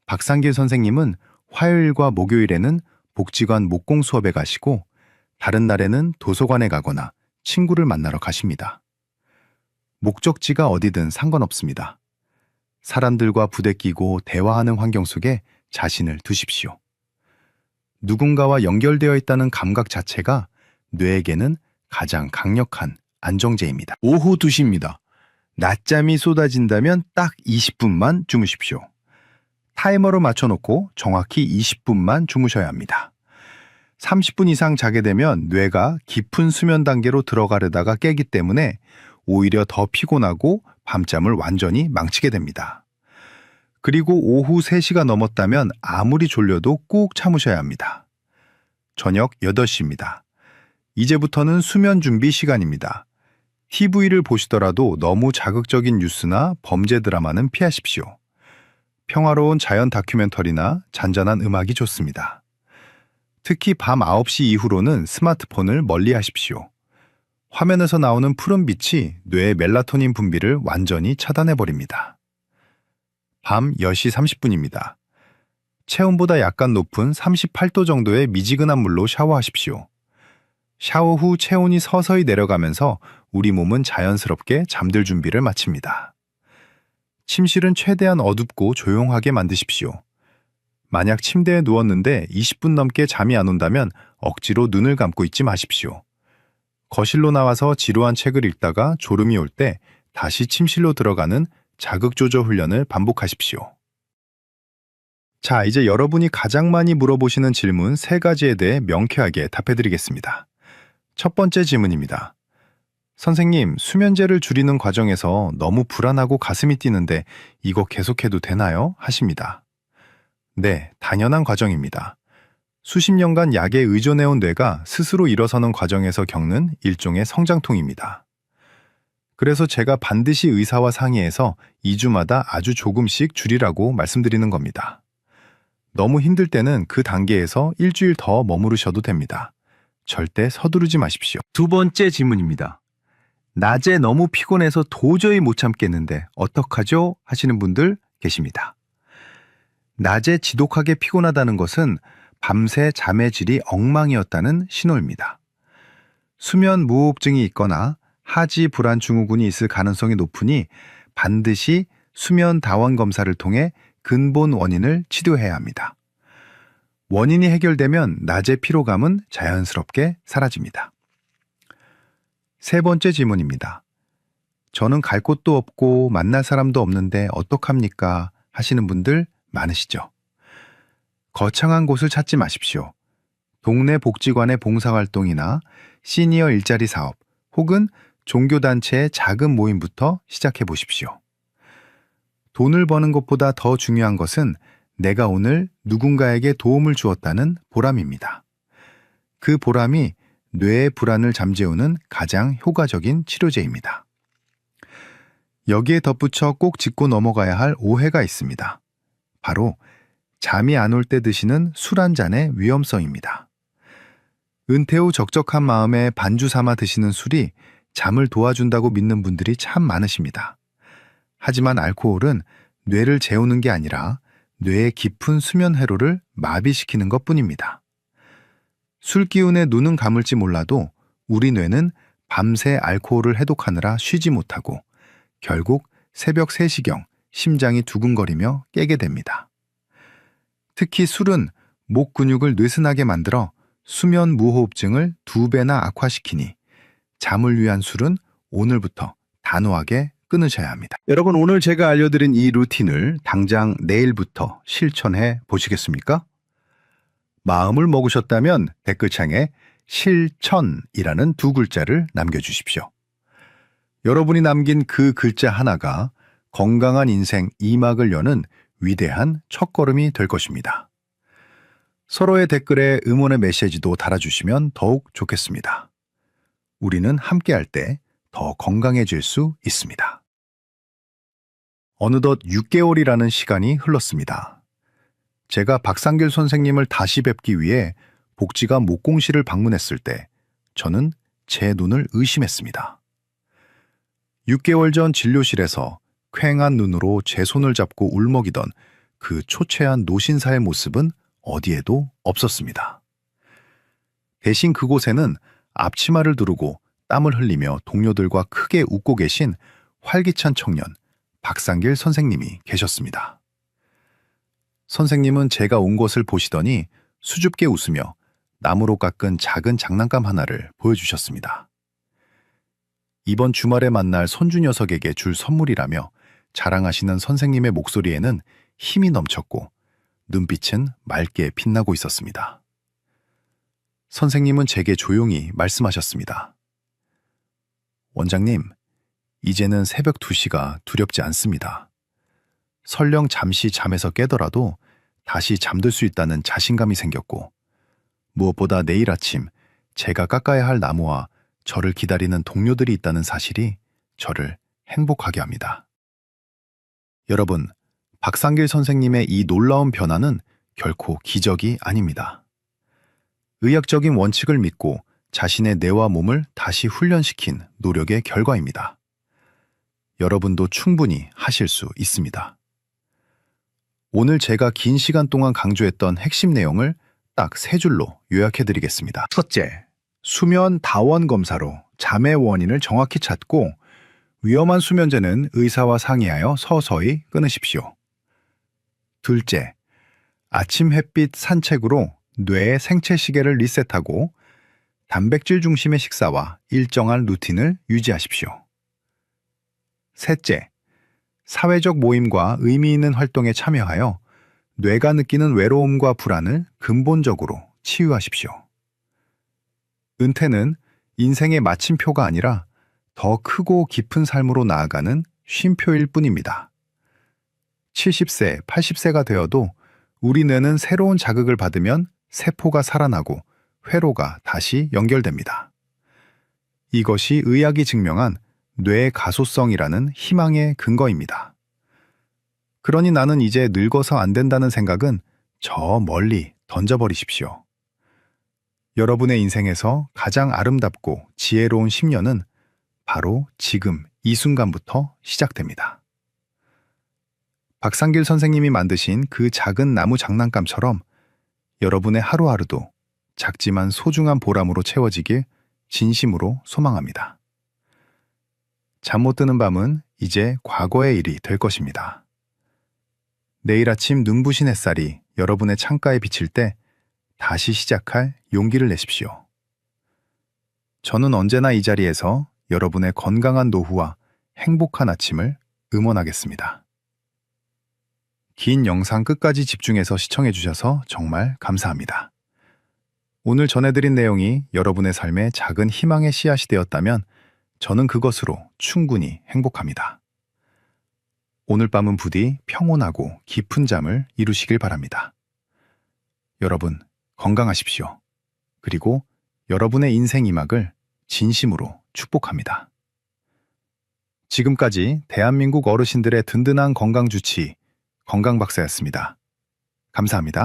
박상길 선생님은 화요일과 목요일에는 복지관 목공 수업에 가시고 다른 날에는 도서관에 가거나 친구를 만나러 가십니다. 목적지가 어디든 상관없습니다. 사람들과 부대끼고 대화하는 환경 속에 자신을 두십시오. 누군가와 연결되어 있다는 감각 자체가 뇌에게는 가장 강력한 안정제입니다. 오후 2시입니다. 낮잠이 쏟아진다면 딱 20분만 주무십시오. 타이머로 맞춰놓고 정확히 20분만 주무셔야 합니다. 30분 이상 자게 되면 뇌가 깊은 수면 단계로 들어가려다가 깨기 때문에 오히려 더 피곤하고 밤잠을 완전히 망치게 됩니다. 그리고 오후 3시가 넘었다면 아무리 졸려도 꾹 참으셔야 합니다. 저녁 8시입니다. 이제부터는 수면 준비 시간입니다. TV를 보시더라도 너무 자극적인 뉴스나 범죄 드라마는 피하십시오. 평화로운 자연 다큐멘터리나 잔잔한 음악이 좋습니다. 특히 밤 9시 이후로는 스마트폰을 멀리 하십시오. 화면에서 나오는 푸른 빛이 뇌의 멜라토닌 분비를 완전히 차단해버립니다. 밤 10시 30분입니다. 체온보다 약간 높은 38도 정도의 미지근한 물로 샤워하십시오. 샤워 후 체온이 서서히 내려가면서 우리 몸은 자연스럽게 잠들 준비를 마칩니다. 침실은 최대한 어둡고 조용하게 만드십시오. 만약 침대에 누웠는데 20분 넘게 잠이 안 온다면 억지로 눈을 감고 있지 마십시오. 거실로 나와서 지루한 책을 읽다가 졸음이 올 때 다시 침실로 들어가는 자극조절 훈련을 반복하십시오. 자, 이제 여러분이 가장 많이 물어보시는 질문 3가지에 대해 명쾌하게 답해드리겠습니다. 첫 번째 질문입니다. 선생님, 수면제를 줄이는 과정에서 너무 불안하고 가슴이 뛰는데 이거 계속해도 되나요? 하십니다. 네, 당연한 과정입니다. 수십 년간 약에 의존해온 뇌가 스스로 일어서는 과정에서 겪는 일종의 성장통입니다. 그래서 제가 반드시 의사와 상의해서 2주마다 아주 조금씩 줄이라고 말씀드리는 겁니다. 너무 힘들 때는 그 단계에서 일주일 더 머무르셔도 됩니다. 절대 서두르지 마십시오. 두 번째 질문입니다. 낮에 너무 피곤해서 도저히 못 참겠는데 어떡하죠? 하시는 분들 계십니다. 낮에 지독하게 피곤하다는 것은 밤새 잠의 질이 엉망이었다는 신호입니다. 수면 무호흡증이 있거나 하지 불안 증후군이 있을 가능성이 높으니 반드시 수면 다원 검사를 통해 근본 원인을 치료해야 합니다. 원인이 해결되면 낮의 피로감은 자연스럽게 사라집니다. 세 번째 질문입니다. 저는 갈 곳도 없고 만날 사람도 없는데 어떡합니까? 하시는 분들 많으시죠? 거창한 곳을 찾지 마십시오. 동네 복지관의 봉사활동이나 시니어 일자리 사업 혹은 종교단체의 작은 모임부터 시작해 보십시오. 돈을 버는 것보다 더 중요한 것은 내가 오늘 누군가에게 도움을 주었다는 보람입니다. 그 보람이 뇌의 불안을 잠재우는 가장 효과적인 치료제입니다. 여기에 덧붙여 꼭 짚고 넘어가야 할 오해가 있습니다. 바로 잠이 안 올 때 드시는 술 한 잔의 위험성입니다. 은퇴 후 적적한 마음에 반주 삼아 드시는 술이 잠을 도와준다고 믿는 분들이 참 많으십니다. 하지만 알코올은 뇌를 재우는 게 아니라 뇌의 깊은 수면 회로를 마비시키는 것뿐입니다. 술 기운에 눈은 감을지 몰라도 우리 뇌는 밤새 알코올을 해독하느라 쉬지 못하고 결국 새벽 3시경 심장이 두근거리며 깨게 됩니다. 특히 술은 목 근육을 느슨하게 만들어 수면 무호흡증을 2배나 악화시키니 잠을 위한 술은 오늘부터 단호하게 끊으셔야 합니다. 여러분, 오늘 제가 알려드린 이 루틴을 당장 내일부터 실천해 보시겠습니까? 마음을 먹으셨다면 댓글창에 실천이라는 2글자를 남겨주십시오. 여러분이 남긴 그 글자 하나가 건강한 인생 2막을 여는 위대한 첫걸음이 될 것입니다. 서로의 댓글에 응원의 메시지도 달아주시면 더욱 좋겠습니다. 우리는 함께할 때 더 건강해질 수 있습니다. 어느덧 6개월이라는 시간이 흘렀습니다. 제가 박상길 선생님을 다시 뵙기 위해 복지관 목공실을 방문했을 때 저는 제 눈을 의심했습니다. 6개월 전 진료실에서 퀭한 눈으로 제 손을 잡고 울먹이던 그 초췌한 노신사의 모습은 어디에도 없었습니다. 대신 그곳에는 앞치마를 두르고 땀을 흘리며 동료들과 크게 웃고 계신 활기찬 청년 박상길 선생님이 계셨습니다. 선생님은 제가 온 것을 보시더니 수줍게 웃으며 나무로 깎은 작은 장난감 하나를 보여주셨습니다. 이번 주말에 만날 손주 녀석에게 줄 선물이라며 자랑하시는 선생님의 목소리에는 힘이 넘쳤고 눈빛은 맑게 빛나고 있었습니다. 선생님은 제게 조용히 말씀하셨습니다. 원장님, 이제는 새벽 2시가 두렵지 않습니다. 설령 잠시 잠에서 깨더라도 다시 잠들 수 있다는 자신감이 생겼고, 무엇보다 내일 아침 제가 깎아야 할 나무와 저를 기다리는 동료들이 있다는 사실이 저를 행복하게 합니다. 여러분, 박상길 선생님의 이 놀라운 변화는 결코 기적이 아닙니다. 의학적인 원칙을 믿고 자신의 뇌와 몸을 다시 훈련시킨 노력의 결과입니다. 여러분도 충분히 하실 수 있습니다. 오늘 제가 긴 시간 동안 강조했던 핵심 내용을 딱 3줄로 요약해드리겠습니다. 첫째, 수면 다원 검사로 잠의 원인을 정확히 찾고 위험한 수면제는 의사와 상의하여 서서히 끊으십시오. 둘째, 아침 햇빛 산책으로 뇌의 생체 시계를 리셋하고 단백질 중심의 식사와 일정한 루틴을 유지하십시오. 셋째, 사회적 모임과 의미 있는 활동에 참여하여 뇌가 느끼는 외로움과 불안을 근본적으로 치유하십시오. 은퇴는 인생의 마침표가 아니라 더 크고 깊은 삶으로 나아가는 쉼표일 뿐입니다. 70세, 80세가 되어도 우리 뇌는 새로운 자극을 받으면 세포가 살아나고 회로가 다시 연결됩니다. 이것이 의학이 증명한 뇌의 가소성이라는 희망의 근거입니다. 그러니 나는 이제 늙어서 안 된다는 생각은 저 멀리 던져버리십시오. 여러분의 인생에서 가장 아름답고 지혜로운 10년은 바로 지금 이 순간부터 시작됩니다. 박상길 선생님이 만드신 그 작은 나무 장난감처럼 여러분의 하루하루도 작지만 소중한 보람으로 채워지길 진심으로 소망합니다. 잠 못 드는 밤은 이제 과거의 일이 될 것입니다. 내일 아침 눈부신 햇살이 여러분의 창가에 비칠 때 다시 시작할 용기를 내십시오. 저는 언제나 이 자리에서 여러분의 건강한 노후와 행복한 아침을 응원하겠습니다. 긴 영상 끝까지 집중해서 시청해 주셔서 정말 감사합니다. 오늘 전해드린 내용이 여러분의 삶에 작은 희망의 씨앗이 되었다면 저는 그것으로 충분히 행복합니다. 오늘 밤은 부디 평온하고 깊은 잠을 이루시길 바랍니다. 여러분, 건강하십시오. 그리고 여러분의 인생 이막을 진심으로 축복합니다. 지금까지 대한민국 어르신들의 든든한 건강 주치, 건강박사였습니다. 감사합니다.